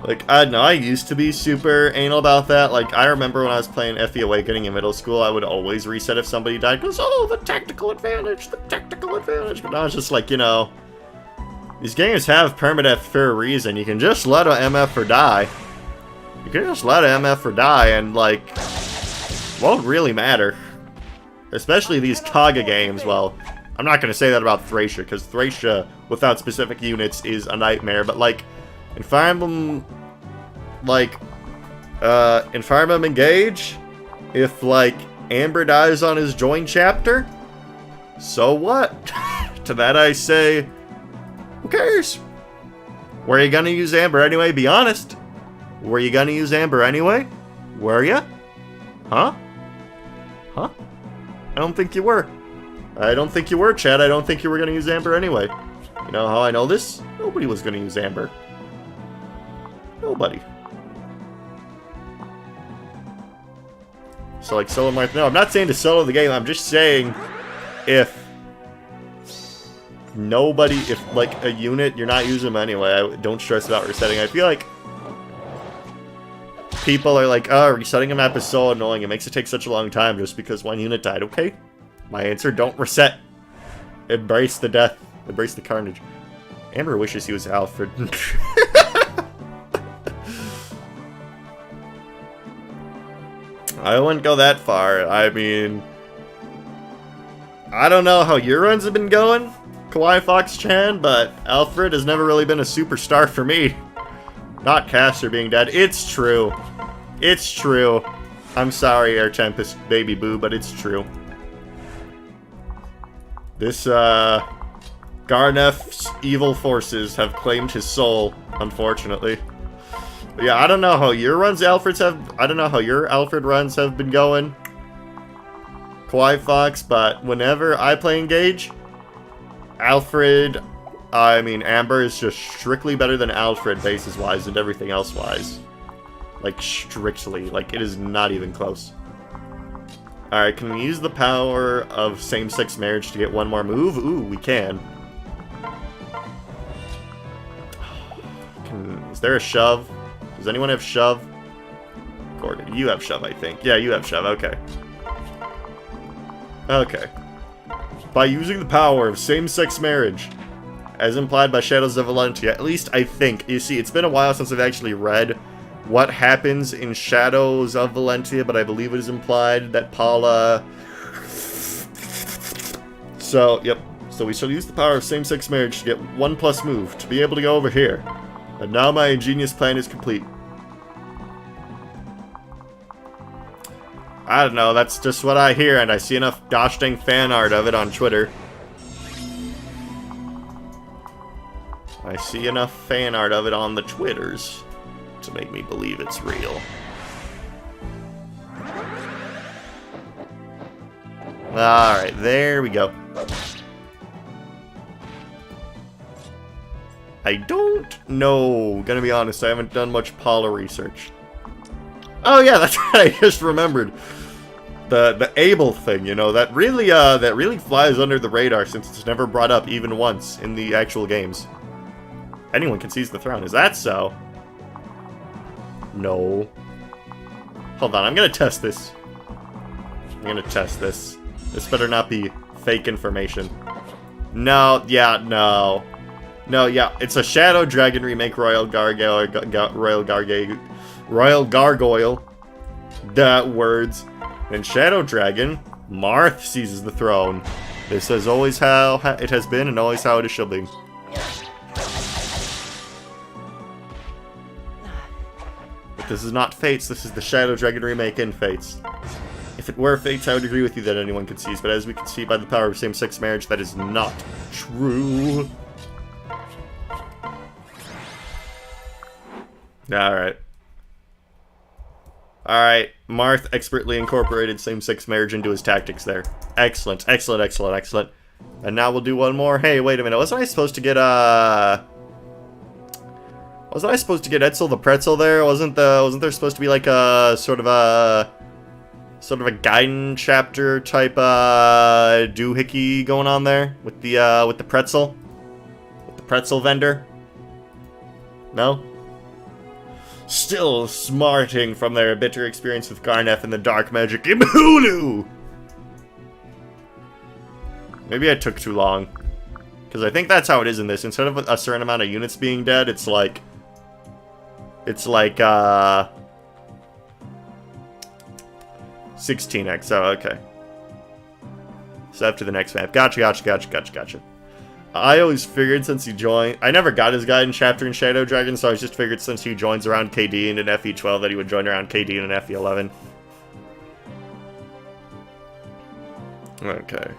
Like, I don't know, I used to be super anal about that. Like, I remember when I was playing FE Awakening in middle school, I would always reset if somebody died, because, oh, the tactical advantage, the tactical advantage. But I was just like, you know, these games have permadeath for a reason. You can just let a MF or die. You can just let a MF or die, and, like, won't really matter. Especially these Kaga games. Well, I'm not going to say that about Thracia, because Thracia, without specific units, is a nightmare. But, like, in Fire Emblem, like, in Fire Emblem Engage, if, like, Amber dies on his join chapter, so what? To that I say, who cares? Were you gonna use Amber anyway? Be honest. Were you gonna use Amber anyway? Were ya? Huh? Huh? I don't think you were. I don't think you were, Chad. I don't think you were gonna use Amber anyway. You know how I know this? Nobody was gonna use Amber. Nobody. So, like, solo might... No, I'm not saying to solo the game. I'm just saying if nobody, if like a unit, you're not using them anyway. I don't stress about resetting. I feel like people are like, oh, resetting a map is so annoying. It makes it take such a long time just because one unit died. Okay, my answer, don't reset. Embrace the death. Embrace the carnage. Amber wishes he was Alfred. I wouldn't go that far. I mean, I don't know how your runs have been going, Kawaii Fox-chan, but Alfred has never really been a superstar for me. Not Caster being dead. It's true. It's true. I'm sorry, Air Tempest baby boo, but it's true. This, Garnef's evil forces have claimed his soul, unfortunately. But yeah, I don't know how your runs, I don't know how your Alfred runs have been going, Kawaii Fox, but whenever I play Engage, Alfred, I mean, Amber is just strictly better than Alfred bases-wise and everything else-wise. Like, strictly. Like, it is not even close. Alright, can we use the power of same-sex marriage to get one more move? Ooh, we can. Is there a shove? Does anyone have shove? Gordon, you have shove, I think. Yeah, you have shove, okay. Okay. By using the power of same-sex marriage, as implied by Shadows of Valentia, at least I think. You see, it's been a while since I've actually read what happens in Shadows of Valentia, but I believe it is implied that Paula... So, yep. So we shall use the power of same-sex marriage to get 1+ move, to be able to go over here. And now my ingenious plan is complete. I don't know, that's just what I hear, and I see enough gosh dang fan art of it on Twitter. I see enough fan art of it on the Twitters to make me believe it's real. Alright, there we go. I don't know. Gonna be honest, I haven't done much Paula research. Oh yeah, that's right, I just remembered. The Abel thing, you know, that really flies under the radar since it's never brought up even once in the actual games. Anyone can seize the throne. Is that so? No. Hold on, I'm gonna test this. I'm gonna test this. This better not be fake information. No, yeah, no. No, yeah, it's a Shadow Dragon remake, Royal Gargoyle, Royal Gargoyle. That words. And Shadow Dragon, Marth seizes the throne. This is always how it has been and always how it shall be. But this is not Fates, this is the Shadow Dragon remake in Fates. If it were Fates, I would agree with you that anyone could seize, but as we can see by the power of same-sex marriage, that is not true. Alright. Alright, Marth expertly incorporated same-sex marriage into his tactics there. Excellent, excellent, excellent, excellent. And now we'll do one more. Hey, wait a minute, wasn't I supposed to get, wasn't I supposed to get Etzel the Pretzel there? Wasn't there supposed to be like a, sort of a Gaiden chapter type, doohickey going on there? With the pretzel? With the pretzel vendor? No? Still smarting from their bitter experience with Garnef and the dark magic Imhulu! Maybe I took too long. Because I think that's how it is in this. Instead of a certain amount of units being dead, it's like... 16x, oh, okay. So after the next map. Gotcha. I always figured since he joined... I never got his Gaiden chapter in Shadow Dragon, so I just figured since he joins around KD and an FE12 that he would join around KD and an FE11. Okay.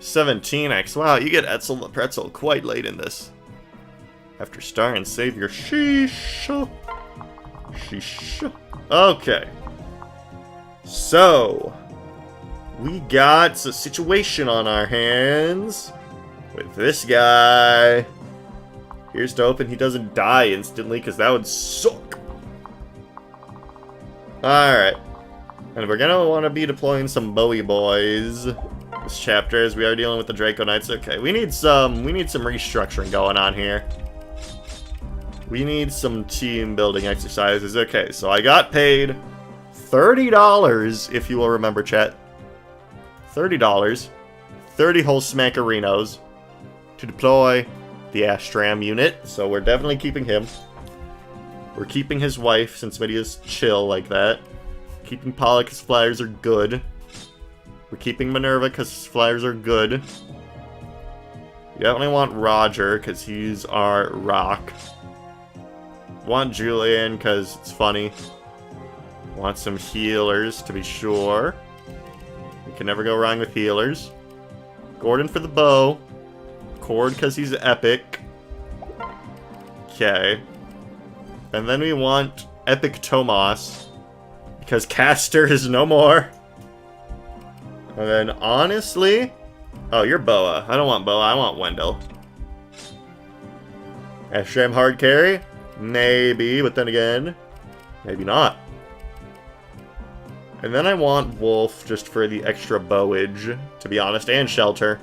17x. Wow, you get Etzel the Pretzel quite late in this. After Star and Savior. Sheesh. Okay. So... we got a situation on our hands with this guy. Here's to hoping he doesn't die instantly, because that would suck. Alright. And we're gonna want to be deploying some Bowie boys. this chapter as we are dealing with the Draco Knights. Okay, we need some restructuring going on here. We need some team building exercises. Okay, so I got paid $30, if you will remember, chat. $30. 30 whole smackerinos to deploy the Astram unit. So we're definitely keeping him. We're keeping his wife, since Midia's chill like that. Keeping Paula, because flyers are good. We're keeping Minerva, because flyers are good. We definitely want Roger, because he's our rock. Want Julian, because it's funny. Want some healers, to be sure. We can never go wrong with healers. Gordon for the bow. Cord, because he's epic. Okay. And then we want Epic Tomas, because Castor is no more. And then, honestly... Oh, you're Boa. I don't want Boa, I want Wendell. Ashram hard carry? Maybe, but then again, maybe not. And then I want Wolf, just for the extra bowage, to be honest, and Shelter.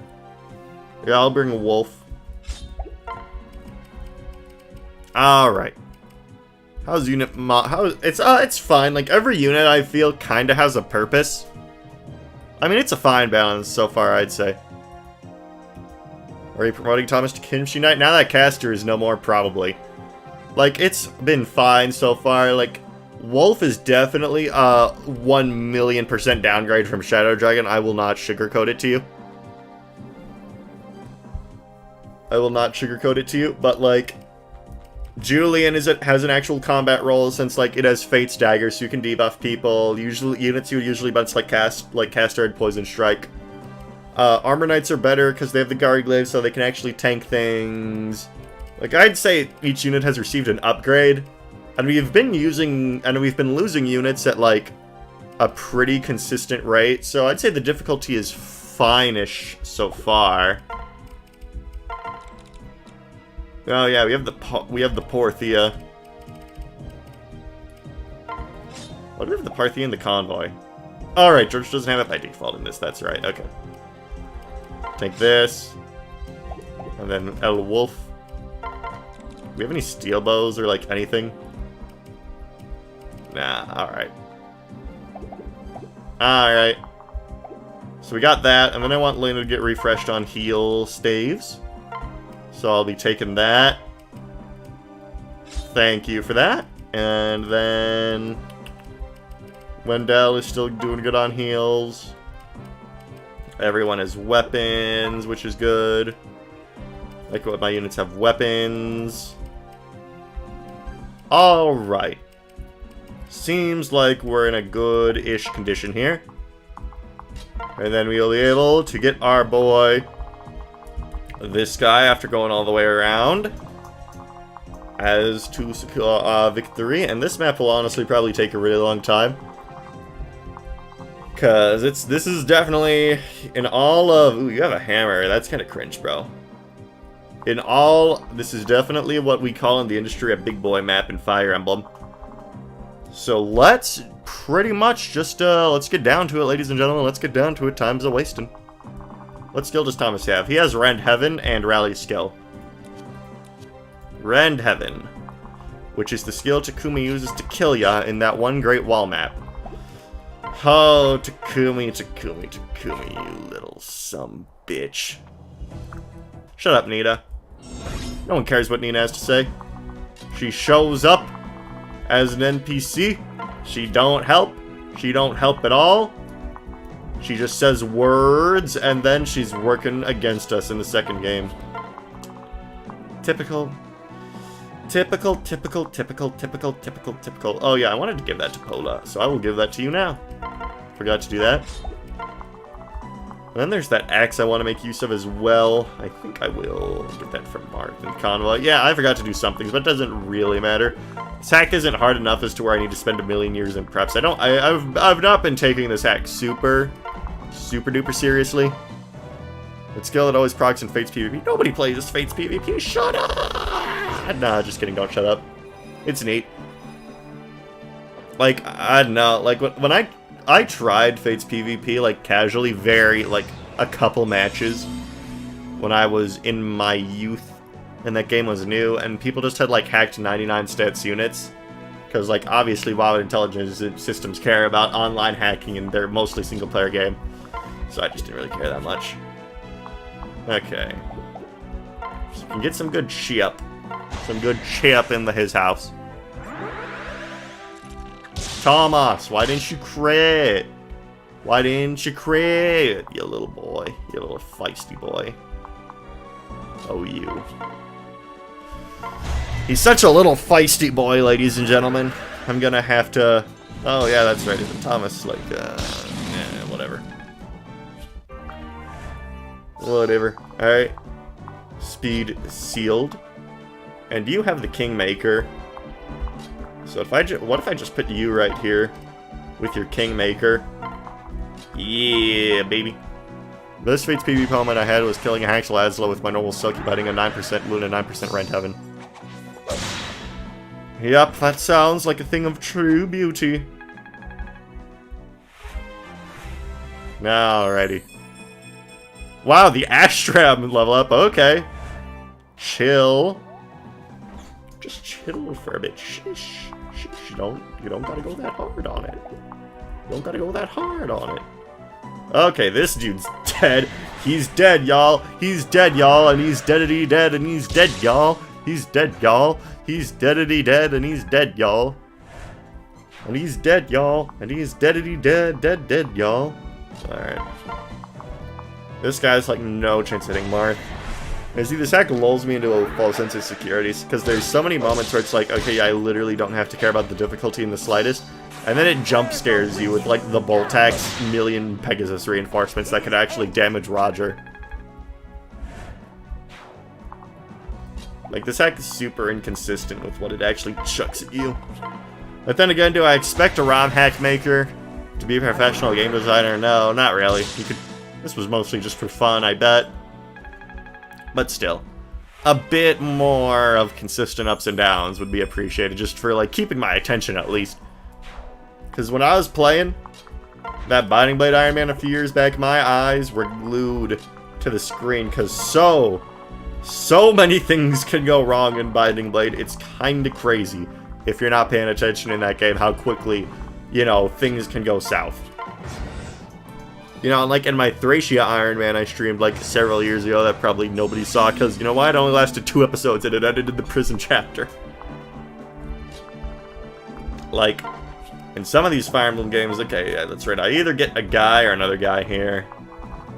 Yeah, I'll bring Wolf. Alright. How's unit it's fine. Like, every unit I feel kinda has a purpose. I mean, it's a fine balance so far, I'd say. Are you promoting Thomas to Kimchi Knight? Now that Castor is no more, probably. Like, it's been fine so far. Like, Wolf is definitely a 1,000,000% downgrade from Shadow Dragon. I will not sugarcoat it to you. I will not sugarcoat it to you, but, like, Julian has an actual combat role, since, like, it has Fate's Dagger, so you can debuff people. Usually, units you would usually bunch like Castor and Poison Strike. Armor Knights are better, because they have the Garglaive, so they can actually tank things. Like, I'd say each unit has received an upgrade, and we've been losing units at, like, a pretty consistent rate, so I'd say the difficulty is fine-ish so far. Oh yeah, we have the Porthia. Why do we have the Parthia and the Convoy? Alright, George doesn't have it by default in this, that's right, okay. Take this. And then El Wolf. Do we have any steel bows or, like, anything? Nah, alright. Alright. So we got that, and then I want Lena to get refreshed on heal staves. So I'll be taking that. Thank you for that. And then... Wendell is still doing good on heals. Everyone has weapons, which is good. Like what my units have weapons. Alright. Seems like we're in a good-ish condition here. And then we'll be able to get our boy, this guy, after going all the way around, as to secure victory. And this map will honestly probably take a really long time. Because this is definitely, in all of... Ooh, you have a hammer. That's kind of cringe, bro. In all, this is definitely what we call in the industry a big boy map in Fire Emblem. So let's pretty much just, let's get down to it, ladies and gentlemen. Let's get down to it. Time's a-wasting. What skill does Thomas have? He has Rend Heaven and Rally skill. Rend Heaven, which is the skill Takumi uses to kill ya in that one great wall map. Oh, Takumi, you little sumbitch. Shut up, Nita. No one cares what Nina has to say. She shows up as an NPC. She don't help. She don't help at all. She just says words, and then she's working against us in the second game. Typical. Typical. Oh yeah, I wanted to give that to Pola, so I will give that to you now. Forgot to do that. And then there's that axe I want to make use of as well. I think I will get that from Mark and Convoy. Yeah, I forgot to do something, but it doesn't really matter. This hack isn't hard enough as to where I need to spend 1,000,000 years in preps. I've not been taking this hack super duper seriously. That skill that always procs in Fates PvP. Nobody plays this Fates PvP. Shut up! Nah, just kidding. Don't shut up. It's neat. Like, I don't know. Like, when I tried Fates PvP, like, casually, very, like, a couple matches when I was in my youth, and that game was new, and people just had, like, hacked 99 stats units. Because, like, obviously WoW intelligence systems care about online hacking, and they're mostly single-player game. So I just didn't really care that much. Okay. So we can get some good chip. Some good chip in his house. Thomas, why didn't you crit? Why didn't you crit? You little boy. You little feisty boy. Oh, you. He's such a little feisty boy, ladies and gentlemen. I'm gonna have to... Oh, yeah, that's right. Isn't Thomas, like, whatever. Whatever. Alright. Speed sealed. And you have the Kingmaker. So if I what if I just put you right here with your Kingmaker? Yeah, baby. This Fate's PvP moment I had was killing a Haxel Asla with my normal Silky Biting, a 9% Luna, 9% Rent Heaven. Yep, that sounds like a thing of true beauty. Alrighty. Wow, the Astram level up, okay. Chill. Just chill for a bit. Shish. Shish. You don't gotta go that hard on it. You don't gotta go that hard on it. Okay, this dude's dead. He's dead, y'all. He's dead, y'all. And he's deadity dead, and he's dead, y'all. He's dead, y'all. He's deadity dead, and he's dead, y'all. And he's dead, y'all. And he's deadity dead, dead, y'all. Alright. This guy's like no chance hitting Marth. And see, this hack lulls me into a false sense of security, because there's so many moments where it's like, okay, I literally don't have to care about the difficulty in the slightest. And then it jump scares you with, like, the Boltax million Pegasus reinforcements that could actually damage Roger. Like, this hack is super inconsistent with what it actually chucks at you. But then again, do I expect a ROM hack maker to be a professional game designer? No, not really. This was mostly just for fun, I bet. But still, a bit more of consistent ups and downs would be appreciated, just for, like, keeping my attention at least. Because when I was playing that Binding Blade Iron Man a few years back, my eyes were glued to the screen, because so many things can go wrong in Binding Blade. It's kinda crazy if you're not paying attention in that game, how quickly, you know, things can go south. You know, like in my Thracia Iron Man I streamed like several years ago that probably nobody saw, because, you know why? It only lasted 2 episodes and it ended in the prison chapter. Like, in some of these Fire Emblem games, okay, yeah, that's right, I either get a guy or another guy here.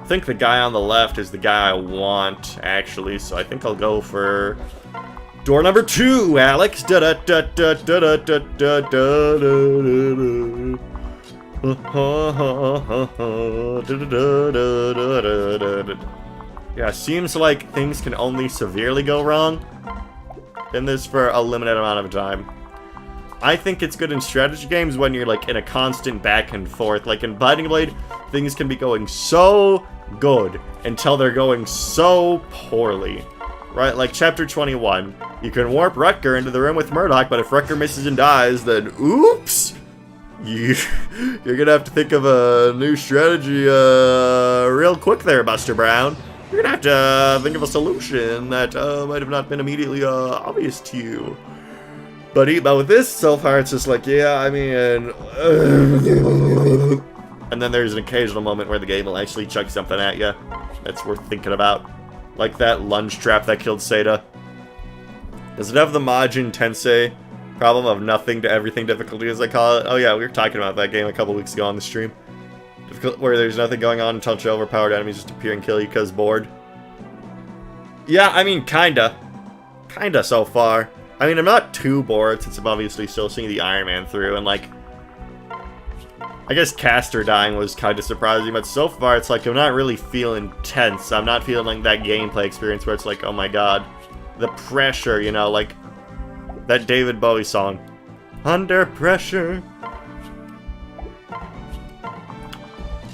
I think the guy on the left is the guy I want, actually, so I think I'll go for door number 2, Alex. Da da da da da da da da da da. Yeah, seems like things can only severely go wrong in this for a limited amount of time. I think it's good in strategy games when you're like in a constant back and forth. Like in Binding Blade, things can be going so good until they're going so poorly. Right? Like chapter 21, you can warp Rutger into the room with Murdoch, but if Rutger misses and dies, then oops! You're gonna have to think of a new strategy real quick there, Buster Brown. You're gonna have to think of a solution that might have not been immediately obvious to you. But with this, so far, it's just like, yeah, I mean... And then there's an occasional moment where the game will actually chuck something at you that's worth thinking about. Like that lunge trap that killed Seda. Does it have the Majin Tensei problem of nothing to everything difficulty, as I call it? Oh yeah, we were talking about that game a couple weeks ago on the stream. Where there's nothing going on until overpowered enemies just appear and kill you because bored. Yeah, I mean, kinda. Kinda so far. I mean, I'm not too bored since I'm obviously still seeing the Iron Man through, and like... I guess Caster dying was kind of surprising, but so far it's like I'm not really feeling tense. I'm not feeling like that gameplay experience where it's like, oh my god. The pressure, you know, like... That David Bowie song. Under pressure.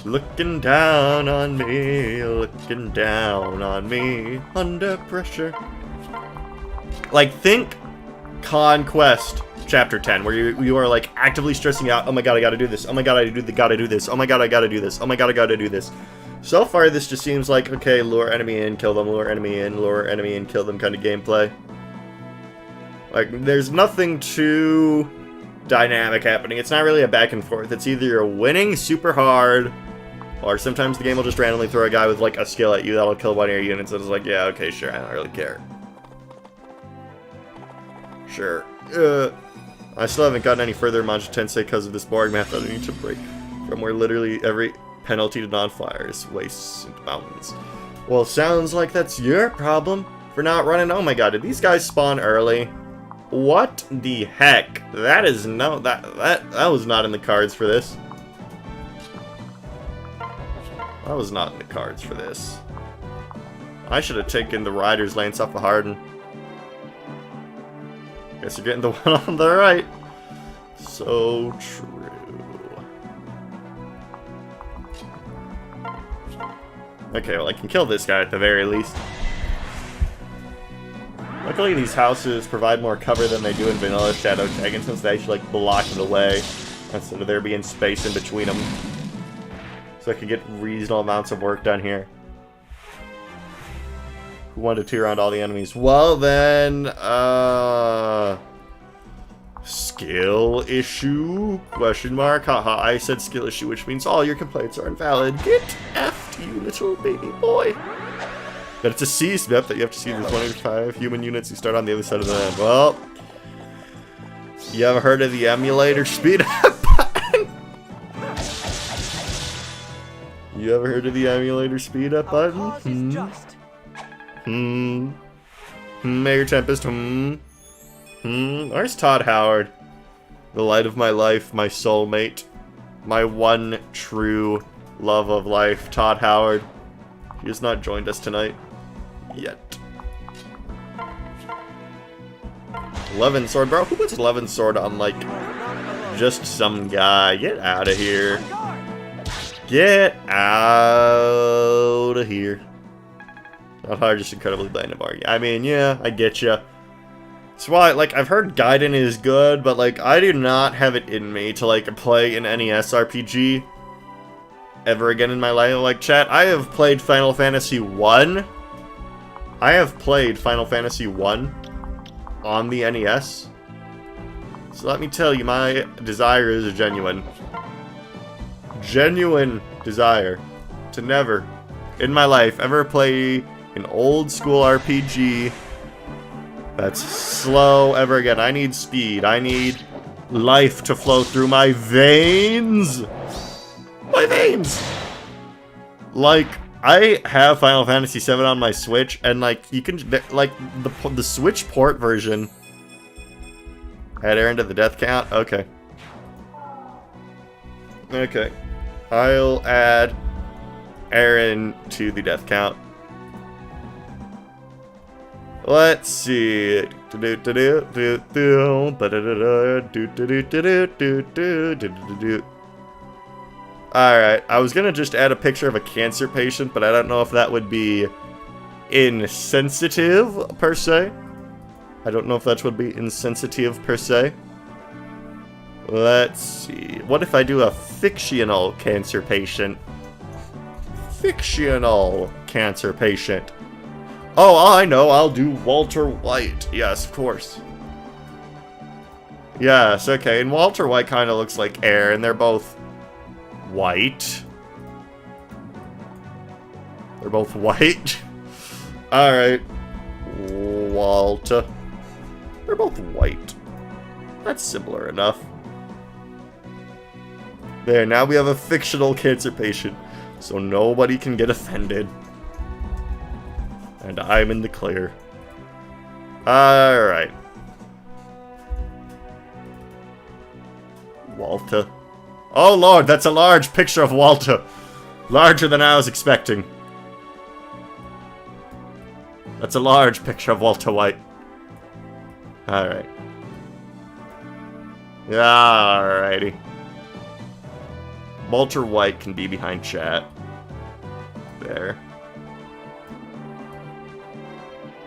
Looking down on me, looking down on me, under pressure. Like, think Conquest Chapter 10, where you are, like, actively stressing out, oh my god, I gotta do this, oh my god, gotta do this, oh my god, I gotta do this, oh my god, I gotta do this. So far, this just seems like, okay, lure enemy in, kill them, lure enemy in, lure enemy in, kill them kind of gameplay. Like, there's nothing too dynamic happening. It's not really a back and forth. It's either you're winning super hard, or sometimes the game will just randomly throw a guy with, like, a skill at you that'll kill one of your units, and it's like, yeah, okay, sure, I don't really care. Sure. I still haven't gotten any further in Manji Tensei because of this boring map that I need to break from where literally every penalty to non-fire is wastes into mountains. Well, sounds like that's your problem for not running. Oh my god, did these guys spawn early? What the heck? That is no, that was not in the cards for this. That was not in the cards for this. I should have taken the Rider's Lance off of Harden. Guess you're getting the one on the right. So true. Okay, well I can kill this guy at the very least. Luckily these houses provide more cover than they do in vanilla Shadow Dragon, since they actually like block it away instead of there being space in between them. So I can get reasonable amounts of work done here. Who wanted to tear around all the enemies? Well then, skill issue? Question mark? Haha, I said skill issue, which means all your complaints are invalid. Get effed, you little baby boy. But it's a seized map that you have to see the 25 human units who start on the other side of the land. Well, you ever heard of the emulator speed up button? You ever heard of the emulator speed up button? Mayor Tempest, Where's Todd Howard? The light of my life, my soulmate. My one true love of life, Todd Howard. He has not joined us tonight. Yet. 11 sword, bro. Who puts 11 sword on, like, just some guy? Get out of here. Get out of here. Not hard, just incredibly bland of argument. I mean, yeah, I get ya. That's why, like, I've heard Gaiden is good, but, like, I do not have it in me to, like, play an NES RPG ever again in my life. Like, chat, I have played Final Fantasy 1. I have played Final Fantasy 1 on the NES. So let me tell you, my desire is genuine. Genuine desire to never, in my life, ever play an old school RPG that's slow ever again. I need speed. I need life to flow through my veins. My veins! Like, I have Final Fantasy VII on my Switch, and like, you can, like, the Switch port version. Add Aaron to the death count? Okay. Okay. I'll add Aaron to the death count. Let's see. Alright, I was gonna just add a picture of a cancer patient, but I don't know if that would be insensitive, per se. I don't know if that would be insensitive, per se. Let's see. What if I do a fictional cancer patient? Fictional cancer patient. Oh, I know, I'll do Walter White. Yes, of course. Yes, okay, and Walter White kind of looks like Aaron. They're both white. They're both white. Alright. Walter. They're both white. That's similar enough. There, now we have a fictional cancer patient, so nobody can get offended. And I'm in the clear. Alright. Walter. Oh lord, that's a large picture of Walter. Larger than I was expecting. That's a large picture of Walter White. Alright. Alrighty. Walter White can be behind chat. There.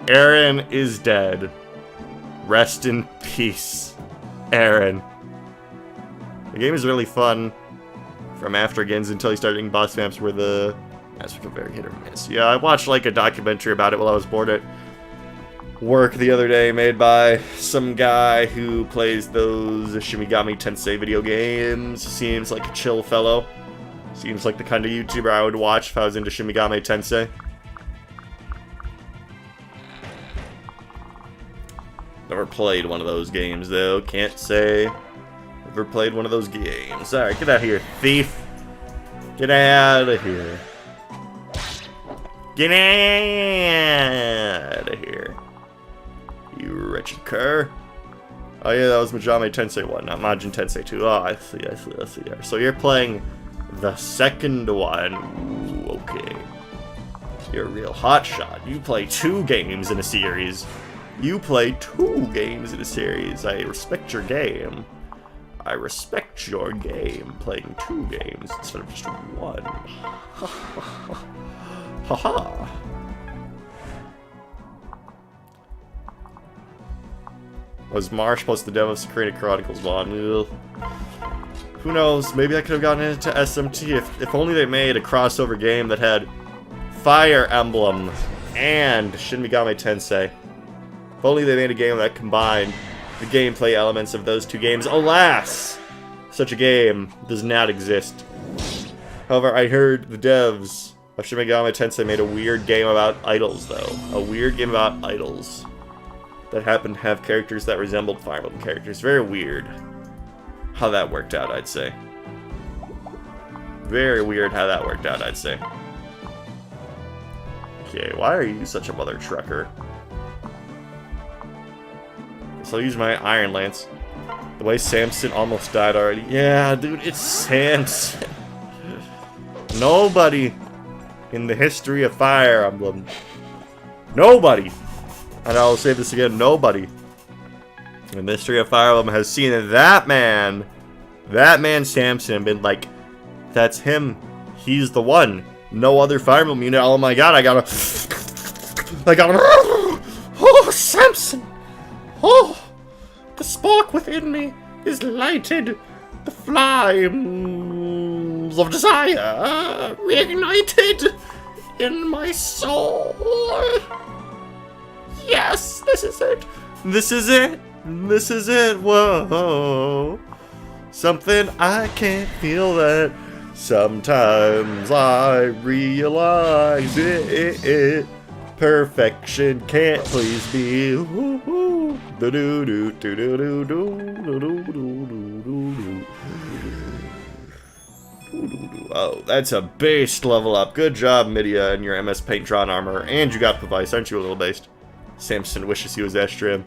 Aaron is dead. Rest in peace, Aaron. The game is really fun from after Gens until you start getting boss maps where the That's very hit or miss. Yeah, I watched like a documentary about it while I was bored at work the other day, made by some guy who plays those Shimigami Tensei video games. Seems like a chill fellow. Seems like the kind of YouTuber I would watch if I was into Shimigami Tensei. Never played one of those games though, can't say. Never played one of those games. Alright, get out of here, thief. Get out of here. Get out of here. You wretched cur. Oh yeah, that was Majame Tensei 1, not Majin Tensei 2. Oh, I see. So you're playing the second one. Ooh, okay. You're a real hotshot. You play 2 games in a series. You play 2 games in a series. I respect your game. I respect your game. Playing 2 games instead of just 1. Haha. Was Marsh plus the dev of Security Chronicles one? Who knows? Maybe I could have gotten into SMT if only they made a crossover game that had Fire Emblem and Shin Megami Tensei. If only they made a game that combined the gameplay elements of those 2 games. Alas! Such a game does not exist. However, I heard the devs of Shin Megami Tensei made a weird game about idols, though. A weird game about idols that happened to have characters that resembled Fire Emblem characters. Very weird how that worked out, I'd say. Very weird how that worked out, I'd say. Okay, why are you such a mother trucker? So I'll use my Iron Lance. The way Samson almost died already. Yeah, dude, it's Samson. Nobody in the history of Fire Emblem. Nobody. And I'll say this again, nobody in the history of Fire Emblem has seen that man Samson, and been like, that's him. He's the one. No other Fire Emblem unit. Oh my god, I gotta. Oh, Samson. Oh, the spark within me is lighted. The flames of desire reignited in my soul. Yes, this is it. This is it. This is it. Whoa. Something I can't feel that. Sometimes I realize it. Perfection can't please me. Oh, that's a based level up. Good job, Midia, and your MS Paint drawn armor. And you got Pavice, aren't you a little based? Samson wishes he was Estrium.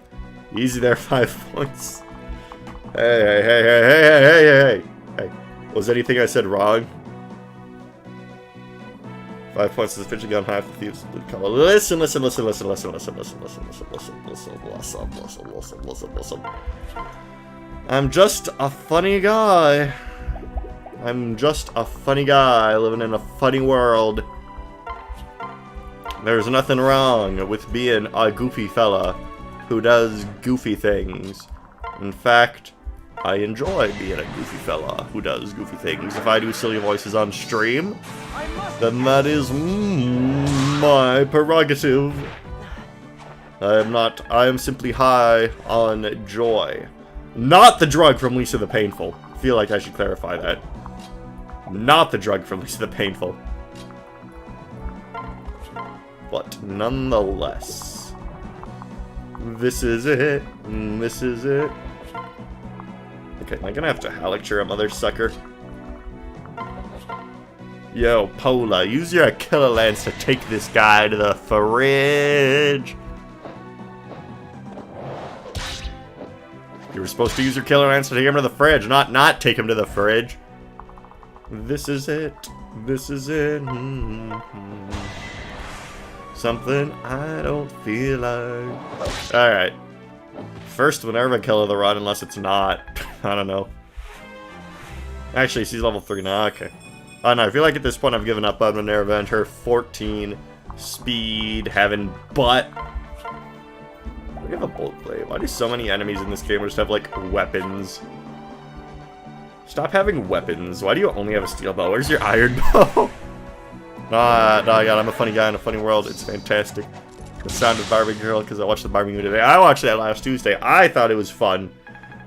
Easy there, 5 points. Hey. Was anything I said wrong? 5 points is the fidget gun, half the thieves blue color. Listen. I'm just a funny guy. I'm just a funny guy living in a funny world. There's nothing wrong with being a goofy fella who does goofy things. In fact, I enjoy being a goofy fella who does goofy things. If I do silly voices on stream, then that is my prerogative. I am simply high on joy. Not the drug from Lisa the Painful. I feel like I should clarify that. Not the drug from Lisa the Painful. But nonetheless, this is it. This is it. Okay, am I gonna have to lecture a mother sucker? Yo, Pola, use your killer lance to take this guy to the fridge. You were supposed to use your killer lance to take him to the fridge, not take him to the fridge. This is it. This is it. Something I don't feel like. Alright. First Minerva kill of the run, unless it's not. I don't know. Actually, she's level 3 now. Okay. Oh no, I feel like at this point I've given up on Minerva and her 14 speed having butt. Why do you have a bullet blade? Why do so many enemies in this game just have, like, weapons? Stop having weapons. Why do you only have a steel bow? Where's your iron bow? Ah, no, God, I'm a funny guy in a funny world. It's fantastic. The Sound of Barbie Girl, because I watched the Barbie movie today. I watched that last Tuesday. I thought it was fun.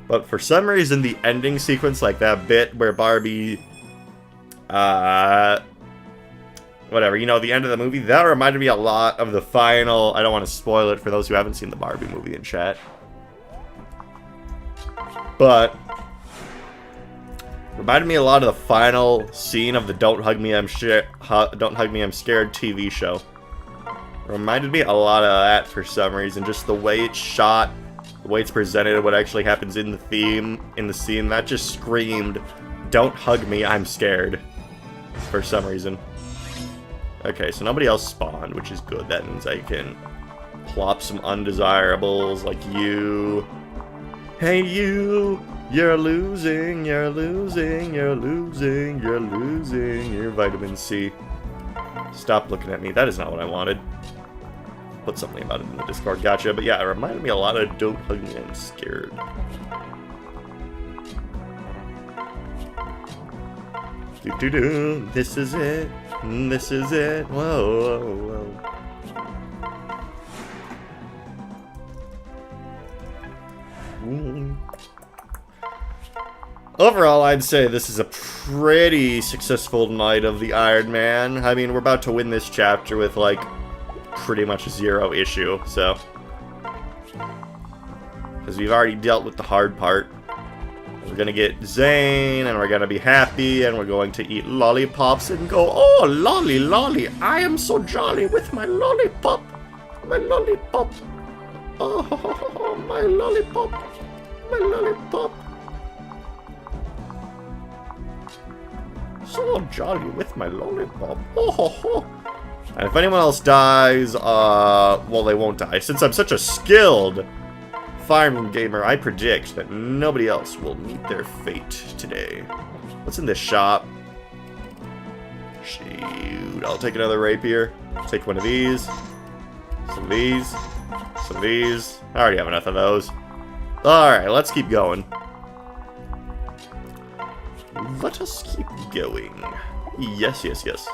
But for some reason, the ending sequence, like that bit where Barbie... whatever, you know, the end of the movie, that reminded me a lot of the final... I don't want to spoil it for those who haven't seen the Barbie movie in chat. But... reminded me a lot of the final scene of the Don't Hug Me, I'm Scared TV show. Reminded me a lot of that for some reason. Just the way it's shot, the way it's presented, what actually happens in the scene, that just screamed, "Don't hug me, I'm scared," for some reason. Okay, so nobody else spawned, which is good. That means I can plop some undesirables like you. Hey you! You're losing, you're losing, you're losing, you're losing your vitamin C. Stop looking at me. That is not what I wanted. Put something about it in the Discord. Gotcha. But yeah, it reminded me a lot of Don't Hug Me, I'm Scared. Do-do-do. This is it. This is it. Whoa, whoa, whoa. Overall, I'd say this is a pretty successful night of the Iron Man. I mean, we're about to win this chapter with, like, pretty much 0 issue, so. Because we've already dealt with the hard part. We're gonna get Zane, and we're gonna be happy, and we're going to eat lollipops and go, "Oh, lolly, lolly, I am so jolly with my lollipop. My lollipop. Oh, my lollipop. My lollipop. So jolly with my lollipop. Oh, ho, ho." And if anyone else dies, well, they won't die. Since I'm such a skilled Fire gamer, I predict that nobody else will meet their fate today. What's in this shop? Shoot, I'll take another rapier. Take one of these. Some of these. Some of these. I already have enough of those. Alright, let's keep going. Let us keep going. Yes, yes, yes.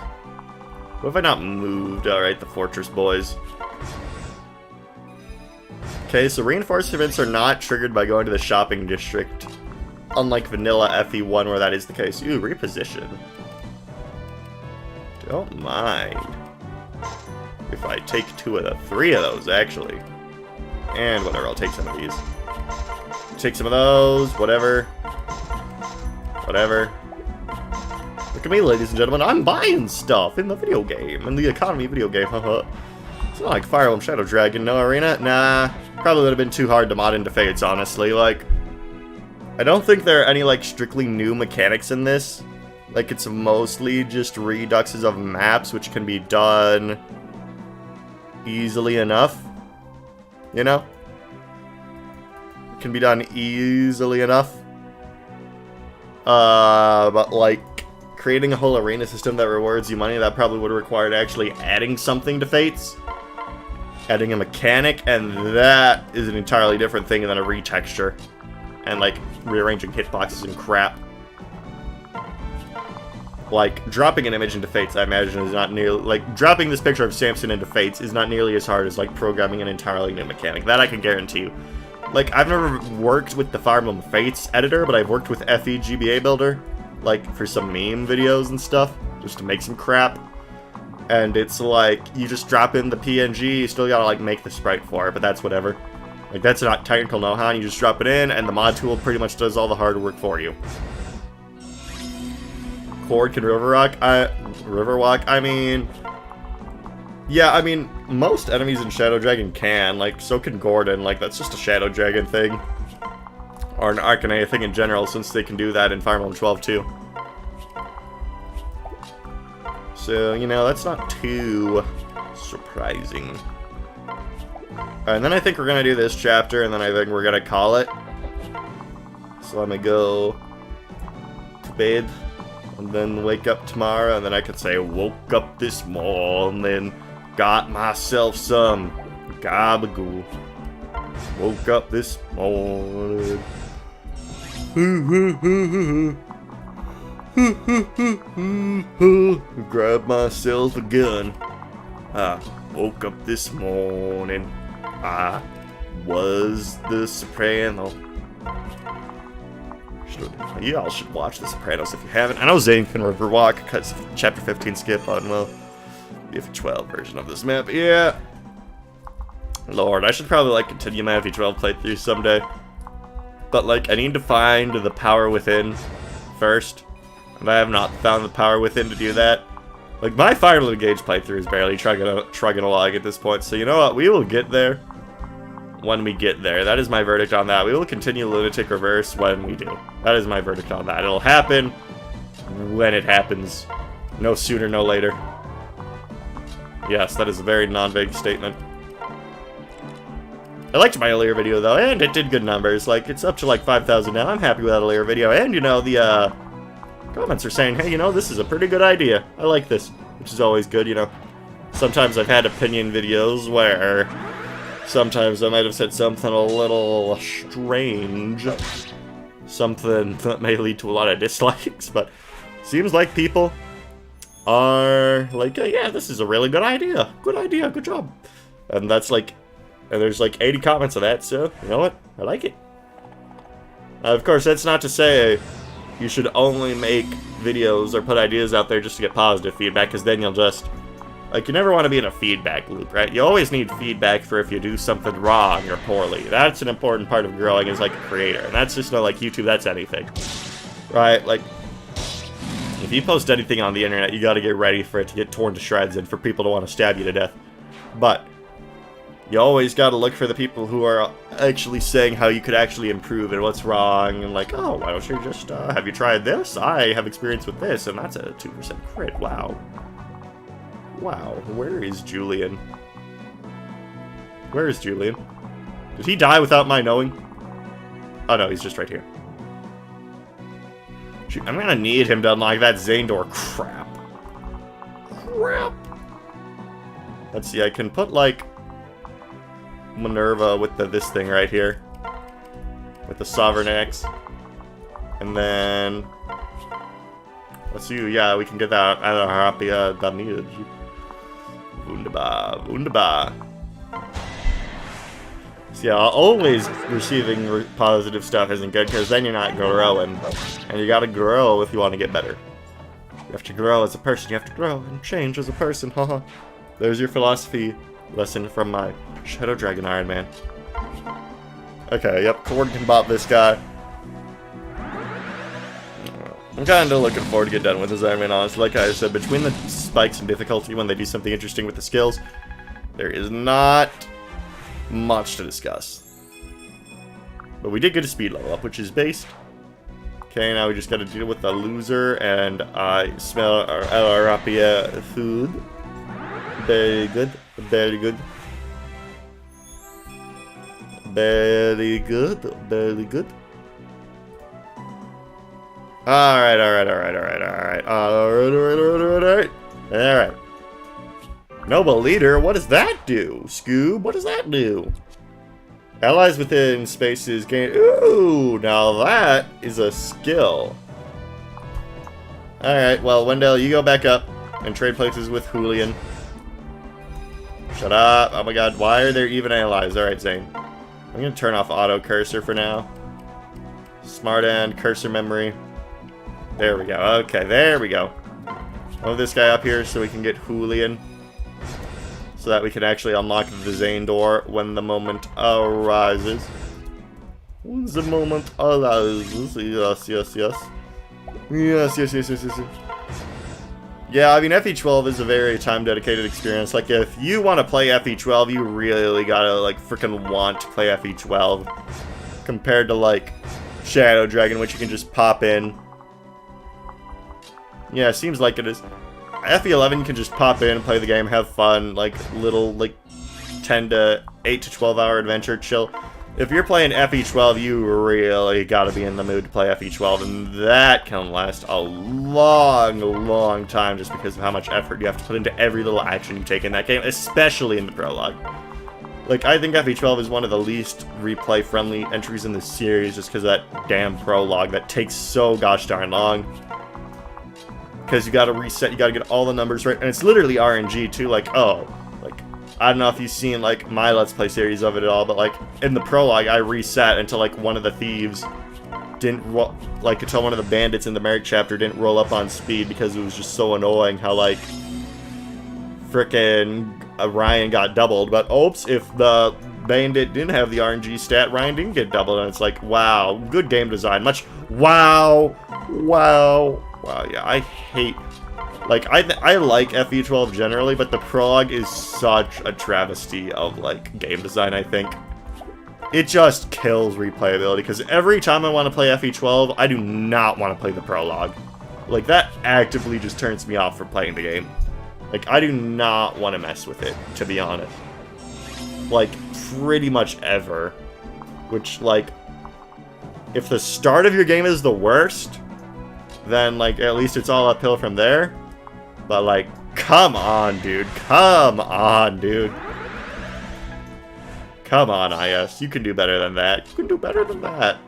What have I not moved? Alright, the fortress boys. Okay, so reinforcements are not triggered by going to the shopping district. Unlike vanilla FE1 where that is the case. Ooh, reposition. Don't mind. If I take 3 of those, actually. And whatever, I'll take some of these. Take some of those, whatever. Whatever. Look at me, ladies and gentlemen, I'm buying stuff in the video game. In the economy video game, haha. It's not like Fire Emblem Shadow Dragon, no arena? Nah. Probably would have been too hard to mod into Fates, honestly. Like, I don't think there are any, like, strictly new mechanics in this. Like, it's mostly just reduxes of maps, which can be done easily enough. You know? It can be done easily enough. But, like, creating a whole arena system that rewards you money, that probably would have required actually adding something to Fates. Adding a mechanic, and that is an entirely different thing than a retexture. And, like, rearranging hitboxes and crap. Like, dropping an image into Fates, I imagine, is not nearly... Like, dropping this picture of Samson into Fates is not nearly as hard as, like, programming an entirely new mechanic. That I can guarantee you. Like, I've never worked with the Fire Emblem Fates editor, but I've worked with FE GBA Builder. Like, for some meme videos and stuff, just to make some crap. And it's like, you just drop in the PNG, you still gotta, like, make the sprite for it, but that's whatever. Like, that's not technical know-how, you just drop it in, and the mod tool pretty much does all the hard work for you. Cord can Riverwalk, I mean... Yeah, I mean, most enemies in Shadow Dragon can, like, so can Gordon, like, that's just a Shadow Dragon thing. Or an Arcanea thing in general, since they can do that in Fire Emblem 12 too. So, you know, that's not too surprising. And then I think we're going to do this chapter, and then I think we're going to call it. So I'm going to go to bed, and then wake up tomorrow, and then I could say, woke up this morning, got myself some gabagoo. Woke up this morning. Grab myself a gun. I woke up this morning. I was the soprano. You all should watch The Sopranos if you haven't. I know Zane can walk because chapter 15 skip on, well, the FE12 version of this map. Yeah. Lord, I should probably, like, continue my FE12 playthrough someday. But, like, I need to find the power within first. And I have not found the power within to do that. Like, my Final Engage playthrough is barely trugging along at this point. So, you know what? We will get there when we get there. That is my verdict on that. We will continue Lunatic Reverse when we do. That is my verdict on that. It'll happen when it happens. No sooner, no later. Yes, that is a very non-vague statement. I liked my earlier video, though, and it did good numbers. Like, it's up to, like, 5,000 now. I'm happy with that earlier video. And, you know, the, comments are saying, hey, you know, this is a pretty good idea. I like this, which is always good, you know. Sometimes I've had opinion videos where sometimes I might have said something a little strange. Something that may lead to a lot of dislikes, but seems like people are like, yeah, this is a really good idea. Good idea, good job. And that's like, and there's like 80 comments of that, so, you know what? I like it. Of course, that's not to say you should only make videos or put ideas out there just to get positive feedback, because then you'll just, like, you never want to be in a feedback loop, right? You always need feedback for if you do something wrong or poorly. That's an important part of growing as, like, a creator. And that's just not, like, YouTube, that's anything. Right? Like, if you post anything on the internet, you gotta get ready for it to get torn to shreds and for people to want to stab you to death. But you always gotta look for the people who are actually saying how you could actually improve and what's wrong, and like, oh, why don't you just, have you tried this? I have experience with this, and that's a 2% crit. Wow. Wow, where is Julian? Where is Julian? Did he die without my knowing? Oh no, he's just right here. Shoot, I'm gonna need him to unlock that Zane door. Crap. Crap. Let's see, I can put, like, Minerva with this thing right here. With the Sovereign Axe. And then let's see, yeah, we can get that Arapia damage. Wunderbar, wunderbar. So yeah, always receiving positive stuff isn't good, because then you're not growing. And you gotta grow if you want to get better. You have to grow as a person, you have to grow and change as a person, haha. There's your philosophy lesson from my Shadow Dragon Iron Man. Okay, yep, Cord can bop this guy. I'm kinda looking forward to get done with this Iron Man, honestly. Like I said, between the spikes and difficulty when they do something interesting with the skills, there is not much to discuss. But we did get a speed level up, which is based. Okay, now we just gotta deal with the loser, and I smell our Arapia food. Very good, very good. Very good, very good. Alright. Alright. Noble Leader, what does that do? Scoob, what does that do? Allies within spaces gain... Ooh, now that is a skill. Alright, well, Wendell, you go back up and trade places with Julian. Shut up. Oh my god, why are there even allies? Alright, Zane. I'm gonna turn off auto cursor for now. Smart end, cursor memory. There we go. Okay, there we go. Move this guy up here so we can get Julian. So that we can actually unlock the Zane door when the moment arises. When the moment arises. Yes. Yes. Yeah, I mean, FE12 is a very time-dedicated experience. Like, if you want to play FE12, you really gotta, like, freaking want to play FE12. Compared to, like, Shadow Dragon, which you can just pop in. Yeah, it seems like it is. FE11 can just pop in, play the game, have fun, like, little, like, 8 to 12 hour adventure, chill. If you're playing FE12, you really gotta be in the mood to play FE12, and that can last a long time just because of how much effort you have to put into every little action you take in that game, especially in the prologue. Like, I think FE12 is one of the least replay-friendly entries in the series just because of that damn prologue that takes so gosh darn long. because you gotta reset, you gotta get all the numbers right, and it's literally RNG too, like, oh, like, I don't know if you've seen, like, my Let's Play series of it at all, but, like, in the prologue, I reset until, like, one of the thieves didn't, like, until one of the bandits in the Merrick chapter didn't roll up on speed, because it was just so annoying how, like, frickin' Ryan got doubled, but oops, if the bandit didn't have the RNG stat, Ryan didn't get doubled, and it's like, wow, good game design, wow, yeah, I hate, like, I like FE12 generally, but the prologue is such a travesty of, like, game design, I think. It just kills replayability, because every time I want to play FE12, I do not want to play the prologue. Like, that actively just turns me off from playing the game. Like, I do not want to mess with it, to be honest. Like, pretty much ever. Which, like, if the start of your game is the worst, then, like, at least it's all uphill from there. But, like, come on, dude. Come on, dude. Come on, IS. You can do better than that. You can do better than that.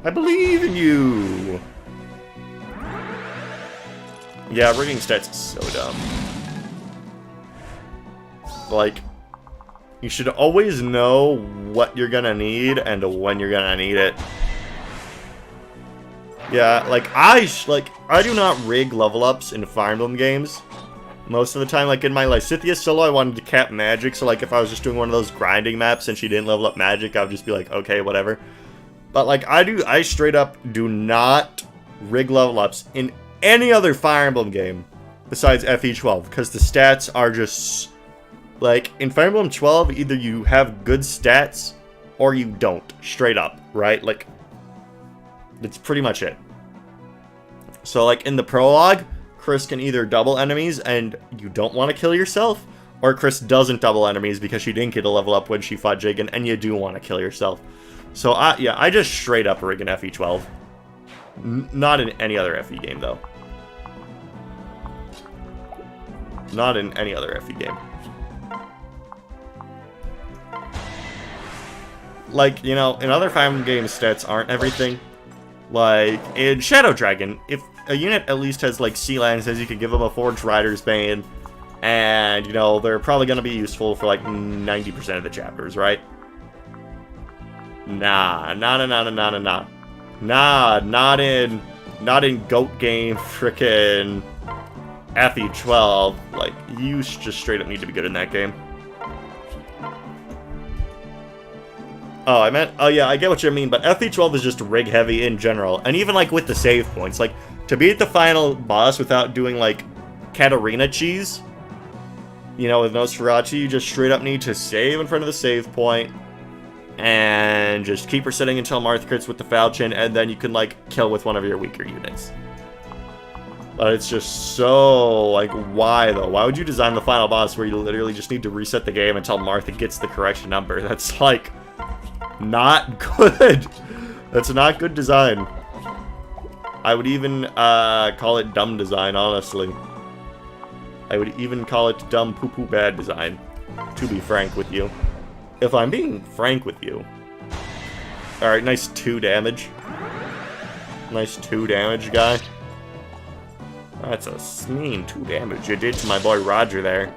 I believe in you. Yeah, rigging stats is so dumb. Like, you should always know what you're gonna need and when you're gonna need it. Yeah, like, I do not rig level ups in Fire Emblem games. Most of the time, like, in my Lysithea solo, I wanted to cap magic, so, like, if I was just doing one of those grinding maps and she didn't level up magic, I would just be like, okay, whatever. But, like, I straight up do not rig level ups in any other Fire Emblem game besides FE12, because the stats are just, like, in Fire Emblem 12, either you have good stats or you don't, straight up, right? Like, that's pretty much it. So, like, in the prologue, Chris can either double enemies and you don't want to kill yourself, or Chris doesn't double enemies because she didn't get a level up when she fought Jigen and you do want to kill yourself. So, yeah, I just straight up rig an FE12. Not in any other FE game, though. Not in any other FE game. Like, you know, in other Fire Emblem games, stats aren't everything. Like, in Shadow Dragon, if a unit at least has, like, Sea Lances, you can give them a Forged Rider's Bane, and, you know, they're probably going to be useful for, like, 90% of the chapters, right? Nah, not in Goat Game frickin' FE12. Like, you just straight up need to be good in that game. Oh, yeah, I get what you mean, but FE12 is just rig heavy in general, and even, like, with the save points, like, to beat the final boss without doing, like, Katarina cheese, you know, with Nosferatu, you just straight up need to save in front of the save point, and just keep resetting until Marth crits with the Falchion, and then you can, like, kill with one of your weaker units. But it's just so, like, why, though? Why would you design the final boss where you literally just need to reset the game until Martha gets the correct number? That's, like, not good. That's not good design. I would even call it dumb design, honestly. I would even call it dumb poo-poo bad design, to be frank with you. If I'm being frank with you. Alright, nice 2 damage. Nice 2 damage, guy. That's a mean 2 damage you did to my boy Roger there.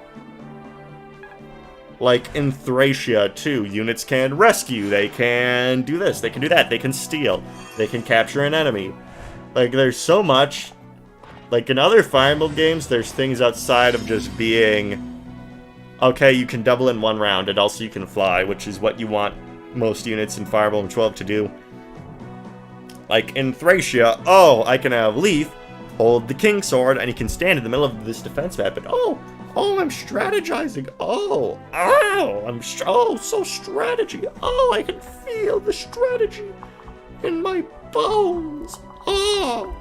Like, in Thracia, too, units can rescue, they can do this, they can do that, they can steal, they can capture an enemy. Like, there's so much. Like, in other Fire Emblem games, there's things outside of just being, okay, you can double in 1 round, and also you can fly, which is what you want most units in Fire Emblem 12 to do. Like, in Thracia, oh, I can have Leaf hold the King Sword, and he can stand in the middle of this defense map, and oh, I'm strategizing. Oh, so strategy. Oh, I can feel the strategy in my bones. Oh.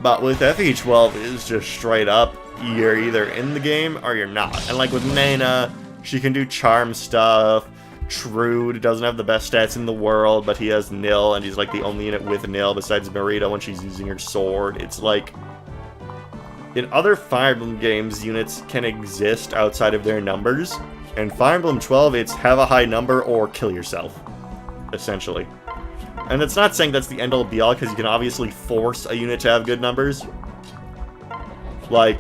But with FE12, it's just straight up, you're either in the game or you're not. And like with Nana, she can do charm stuff. Trude doesn't have the best stats in the world, but he has Nil, and he's like the only unit with Nil besides Marita when she's using her sword. It's like, in other Fire Emblem games, units can exist outside of their numbers. In Fire Emblem 12, it's have a high number or kill yourself, essentially. And it's not saying that's the end-all be-all, because you can obviously force a unit to have good numbers. Like,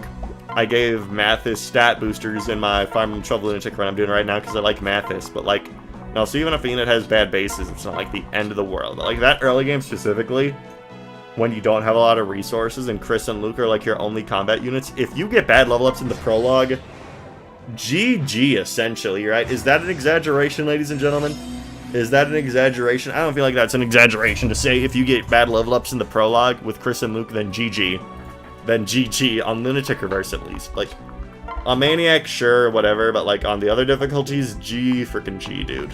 I gave Mathis stat boosters in my Fire Emblem 12 Lunatic run I'm doing right now because I like Mathis, but like, no, so even if a unit has bad bases, it's not like the end of the world. But like that early game specifically, when you don't have a lot of resources and Chris and Luke are like your only combat units, if you get bad level ups in the prologue, GG essentially, right? Is that an exaggeration, ladies and gentlemen? Is that an exaggeration? I don't feel like that's an exaggeration to say if you get bad level ups in the prologue with Chris and Luke, then GG. Then GG on Lunatic Reverse at least. Like, on Maniac, sure, whatever, but like on the other difficulties, G freaking G, dude.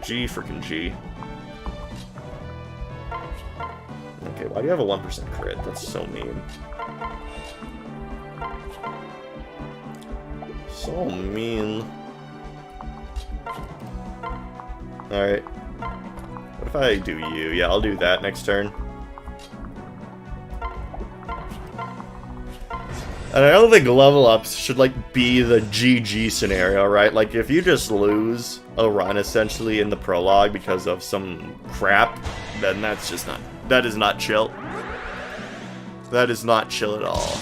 G freaking G. Okay, why do you have a 1% crit? That's so mean. So mean. Alright. What if I do you? Yeah, I'll do that next turn. And I don't think level ups should, like, be the GG scenario, right? Like, if you just lose a run, essentially, in the prologue because of some crap, then that's just not... That is not chill. That is not chill at all.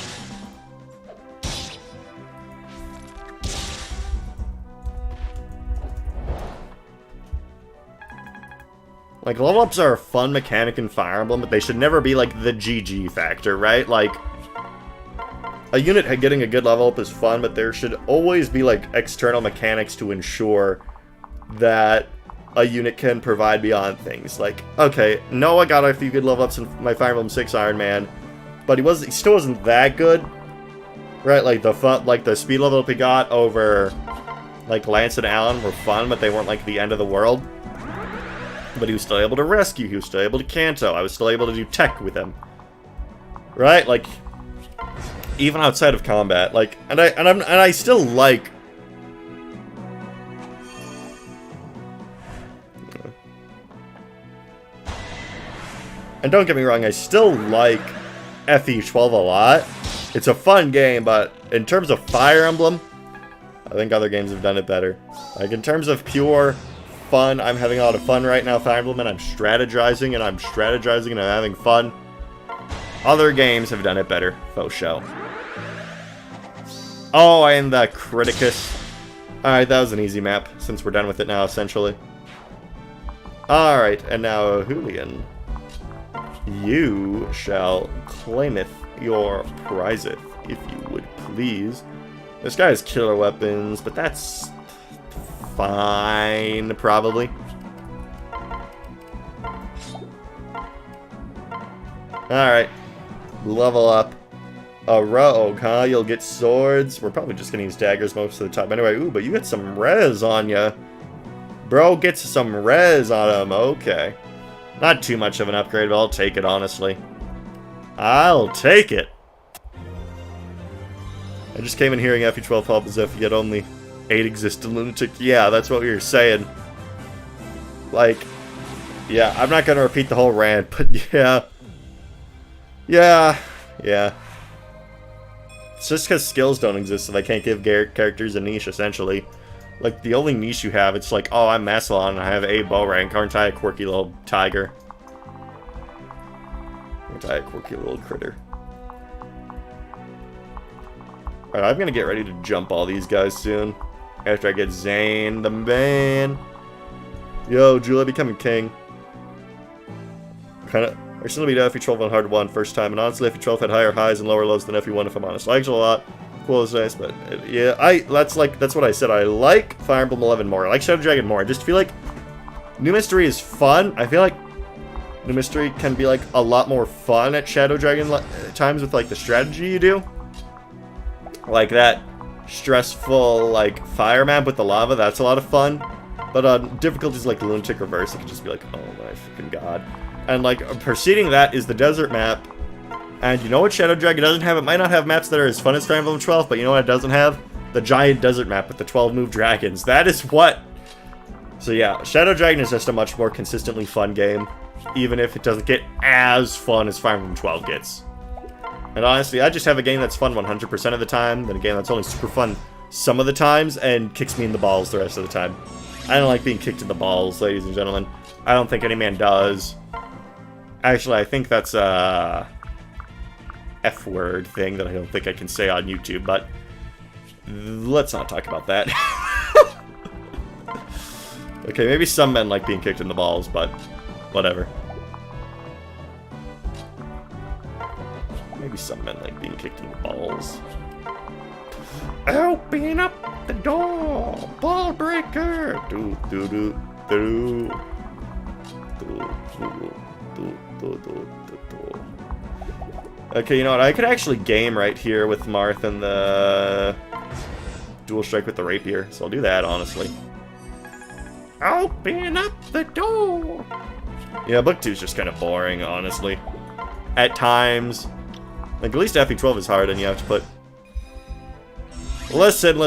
Like, level ups are a fun mechanic in Fire Emblem, but they should never be, like, the GG factor, right? Like... A unit getting a good level up is fun, but there should always be, like, external mechanics to ensure that a unit can provide beyond things. Like, okay, Noah got a few good level ups in my Fire Emblem 6 Iron Man, but he still wasn't that good, right? Like, the speed level up he got over, like, Lance and Alan were fun, but they weren't, like, the end of the world. But he was still able to rescue, he was still able to Kanto, I was still able to do tech with him. Right? Like... Even outside of combat, like, and I still like. And don't get me wrong, I still like FE12 a lot. It's a fun game, but in terms of Fire Emblem, I think other games have done it better. Like, in terms of pure fun, I'm having a lot of fun right now, Fire Emblem, and I'm strategizing, and I'm having fun. Other games have done it better, faux show. Oh, I am the Criticus. Alright, that was an easy map, since we're done with it now, essentially. Alright, and now, Julian. You shall claimeth your prizeth, if you would please. This guy has killer weapons, but that's... fine, probably. Alright. Level up. A rogue, huh? You'll get swords. We're probably just gonna use daggers most of the time. Anyway, ooh, but you get some res on ya. Bro gets some res on him. Okay. Not too much of an upgrade, but I'll take it, honestly. I'll take it. I just came in hearing FE12 help as if you had only 8 existent lunatic. Yeah, that's what we were saying. Like, yeah, I'm not gonna repeat the whole rant, but yeah. Yeah. It's just because skills don't exist, so they can't give characters a niche, essentially. Like, the only niche you have, it's like, oh, I'm Macelon, and I have A bow rank. Aren't I a quirky little tiger? Aren't I a quirky little critter? Alright, I'm gonna get ready to jump all these guys soon. After I get Zane, the man. Yo, Julia becoming king. Kinda... I still beat FE12 on hard 1 first time, and honestly, FE12 had higher highs and lower lows than FE1, if I'm honest. I liked it a lot. Cool is nice, but yeah, that's what I said. I like Fire Emblem 11 more. I like Shadow Dragon more. I just feel like New Mystery is fun. I feel like New Mystery can be like a lot more fun at Shadow Dragon times with like the strategy you do. Like that stressful like fire map with the lava. That's a lot of fun. But on difficulties like Lunatic Reverse, it can just be like, oh my freaking god. And like preceding that is the desert map. And you know what Shadow Dragon doesn't have? It might not have maps that are as fun as Fire Emblem 12, but you know what it doesn't have? The giant desert map with the 12 move dragons. That is what... So yeah, Shadow Dragon is just a much more consistently fun game, even if it doesn't get as fun as Fire Emblem 12 gets. And honestly, I just have a game that's fun 100% of the time, then a game that's only super fun some of the times, and kicks me in the balls the rest of the time. I don't like being kicked in the balls, ladies and gentlemen. I don't think any man does. Actually, I think that's, F-word thing that I don't think I can say on YouTube, but let's not talk about that. Okay, maybe some men like being kicked in the balls, but whatever. Maybe some men like being kicked in the balls. Open up the door, ball breaker. Do do do do do do do do do. Okay, you know what? I could actually game right here with Marth and the dual strike with the rapier, so I'll do that, honestly. Open up the door. Yeah, book 2 is just kind of boring, honestly. At times. Like, at least FE12 is hard, and you have to put... Listen,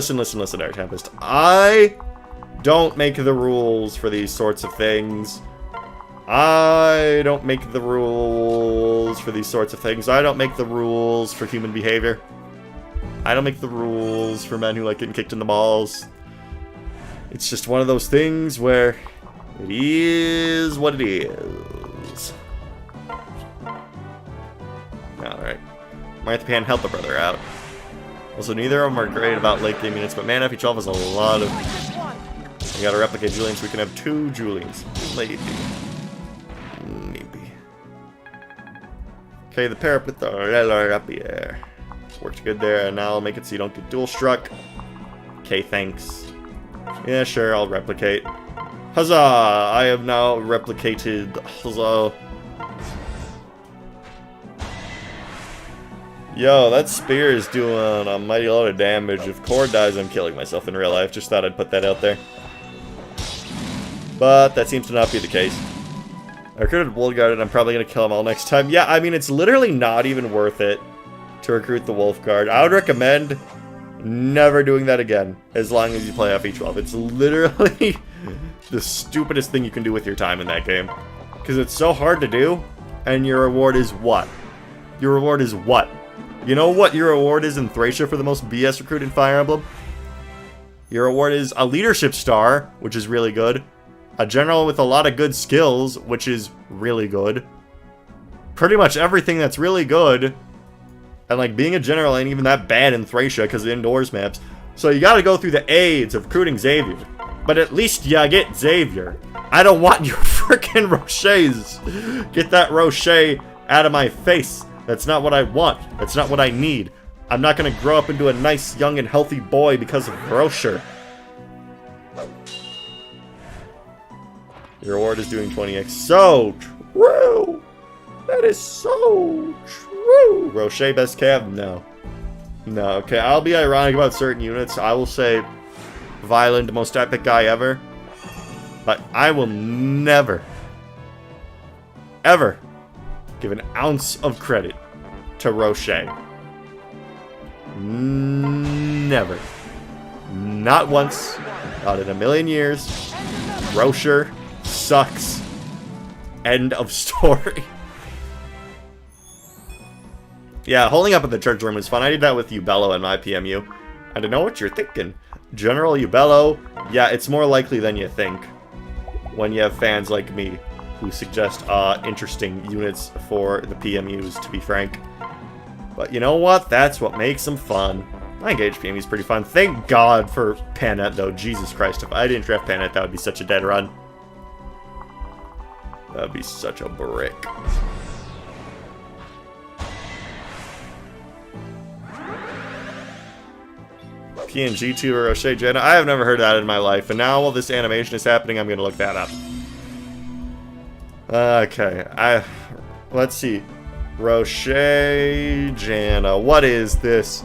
Air Tempest. I don't make the rules for these sorts of things. I don't make the rules for these sorts of things. I don't make the rules for human behavior. I don't make the rules for men who like getting kicked in the balls. It's just one of those things where it is what it is. Alright. Martha Pan, help a brother out. Also, neither of them are great about late game units, but man, FE12 has a lot of... We gotta replicate Julians, so we can have 2 Julians. Maybe. Okay, the parrot with the rapier. Worked good there, and now I'll make it so you don't get dual struck. Okay, thanks. Yeah, sure, I'll replicate. Huzzah! I have now replicated. Huzzah. Yo, that spear is doing a mighty lot of damage. If Core dies, I'm killing myself in real life. Just thought I'd put that out there. But that seems to not be the case. I recruited Wolf Guard, and I'm probably going to kill them all next time. Yeah, I mean, it's literally not even worth it to recruit the Wolf Guard. I would recommend never doing that again, as long as you play FE12. It's literally the stupidest thing you can do with your time in that game. Because it's so hard to do, and your reward is what? Your reward is what? You know what your reward is in Thracia for the most BS recruit in Fire Emblem? Your reward is a leadership star, which is really good. A general with a lot of good skills, which is really good. Pretty much everything that's really good. And like being a general ain't even that bad in Thracia because of indoors maps. So you gotta go through the aids of recruiting Xavier. But at least ya get Xavier. I don't want your frickin' Rochers. Get that Rocher out of my face. That's not what I want. That's not what I need. I'm not gonna grow up into a nice, young, and healthy boy because of Rocher. Your reward is doing 20x. So true! That is so true! Rocher best cav? No. No, okay, I'll be ironic about certain units. I will say Violent, most epic guy ever. But I will never, ever give an ounce of credit to Rocher. Never. Not once. Not in a million years. Rocher sucks. End of story. Yeah, holding up in the church room was fun. I did that with Ubello in my PMU. And I know what you're thinking. General Ubello, yeah, it's more likely than you think. When you have fans like me who suggest interesting units for the PMUs, to be frank. But you know what? That's what makes them fun. My engaged PMU is pretty fun. Thank God for Panet, though. Jesus Christ, if I didn't draft Panet, that would be such a dead run. That would be such a brick. PNG 2 or Rocher Jenna. I have never heard that in my life, and now while this animation is happening, I'm going to look that up. Okay, let's see. Rocher Janna. What is this?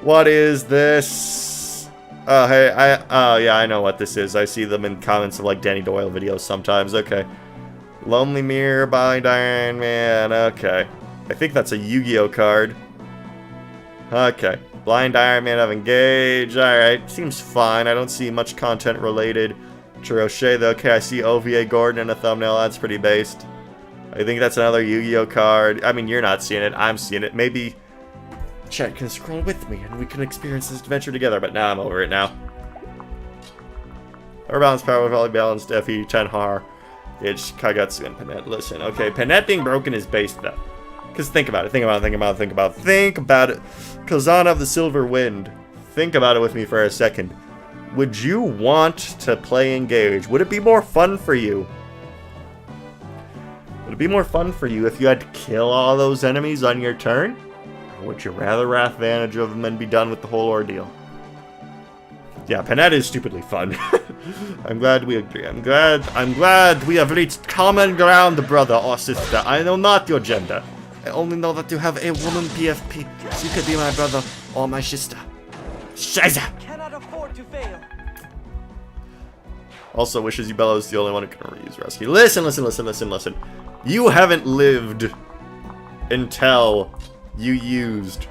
What is this? Oh, hey, yeah, I know what this is. I see them in comments of, like, Danny Doyle videos sometimes. Okay. Lonely Mirror by Iron Man. Okay. I think that's a Yu-Gi-Oh card. Okay. Blind Iron Man of Engage. Alright. Seems fine. I don't see much content related to Rocher, though. Okay, I see OVA Gordon in a thumbnail. That's pretty based. I think that's another Yu-Gi-Oh card. I mean, you're not seeing it. I'm seeing it. Maybe chat can scroll with me and we can experience this adventure together. But now I'm over it now. Our balanced power, volley balanced FE, Tenhar. It's Kagetsu and Panet. Listen, okay, Panet being broken is based, though. Because think about it, think about it. Kazan of the Silver Wind. Think about it with me for a second. Would you want to play Engage? Would it be more fun for you? Would it be more fun for you if you had to kill all those enemies on your turn? Or would you rather wrath advantage of them and be done with the whole ordeal? Yeah, Panetta is stupidly fun. I'm glad we agree. I'm glad we have reached common ground, brother or sister. I know not your gender. I only know that you have a woman PFP. So you could be my brother or my sister. Scheiße! Cannot afford to fail. Also, wishes you Bello is the only one who can reuse rescue. Listen. You haven't lived until you used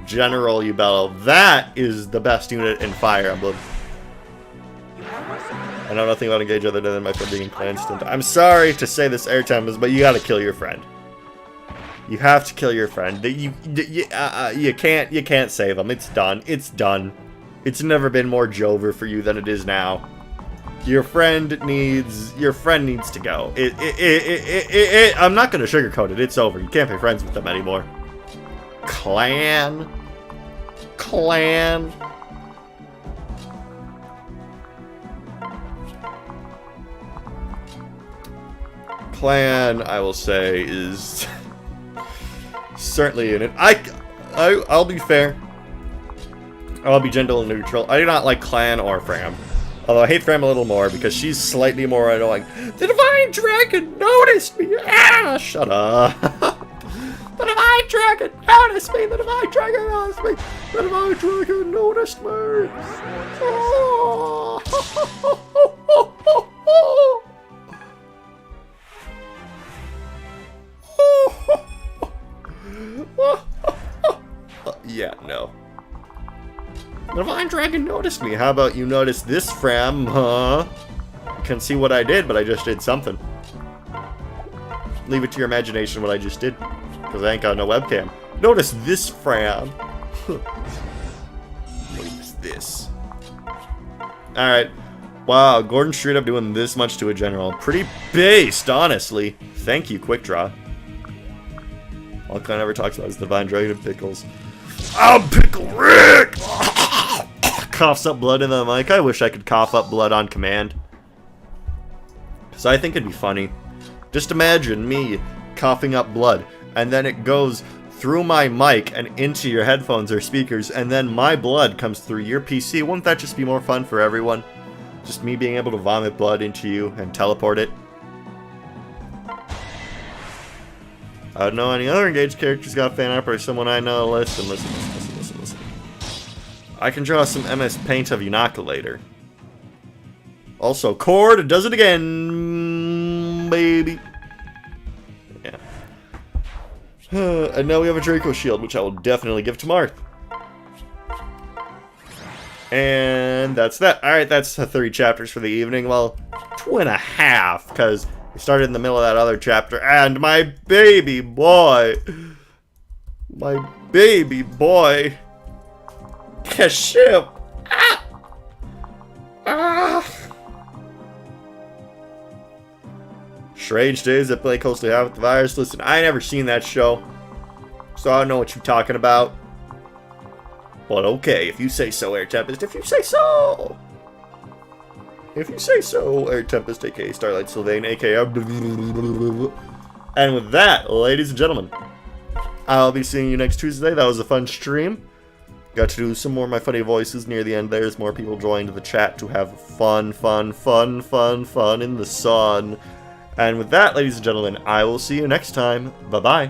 General Ubello. That is the best unit in Fire Emblem. I know nothing about Engage other than my friend being constant. I'm sorry to say this, Air Tempest, but you gotta kill your friend. You have to kill your friend. You can't save him. It's done. It's done. It's never been more Jover for you than it is now. Your friend needs to go. I'm not gonna sugarcoat it. It's over. You can't be friends with them anymore. Clan. Clan, I will say, is certainly in it. I'll be fair. I'll be gentle and neutral. I do not like Clan or Fram. Although I hate Fram a little more because she's slightly more annoying. The Divine Dragon noticed me! Ah, shut up. The Divine Dragon noticed me! The Divine Dragon noticed me! The Divine Dragon noticed me! Yeah, no. The Divine Dragon noticed me. How about you notice this, Fram, huh? You can see what I did, but I just did something. Leave it to your imagination what I just did. Because I ain't got no webcam. Notice this, Fram. Notice this. Alright. Wow, Gordon straight up doing this much to a general. Pretty based, honestly. Thank you, Quick Draw. All Clan ever talks about is the Divine Dragon and Pickles. Oh, Pickle Rick! Coughs up blood in the mic. I wish I could cough up blood on command. So I think it'd be funny. Just imagine me coughing up blood, and then it goes through my mic and into your headphones or speakers, and then my blood comes through your PC. Wouldn't that just be more fun for everyone? Just me being able to vomit blood into you and teleport it. I don't know any other engaged characters got fan art or someone I know. Listen. I can draw some MS Paint of Yunaka later. Also, Cord does it again, baby. Yeah. And now we have a Draco Shield, which I will definitely give to Marth. And that's that. Alright, that's 3 chapters for the evening. Well, 2.5, because we started in the middle of that other chapter. And my baby boy. Kaship. Strange days that play closely out with the virus. Listen, I ain't never seen that show, so I don't know what you're talking about. But okay, if you say so, Air Tempest. If you say so, Air Tempest, aka Starlight Sylvain, aka. And with that, ladies and gentlemen, I'll be seeing you next Tuesday. That was a fun stream. Got to do some more of my funny voices near the end. There's more people joined the chat to have fun in the sun. And with that, ladies and gentlemen, I will see you next time. Bye-bye.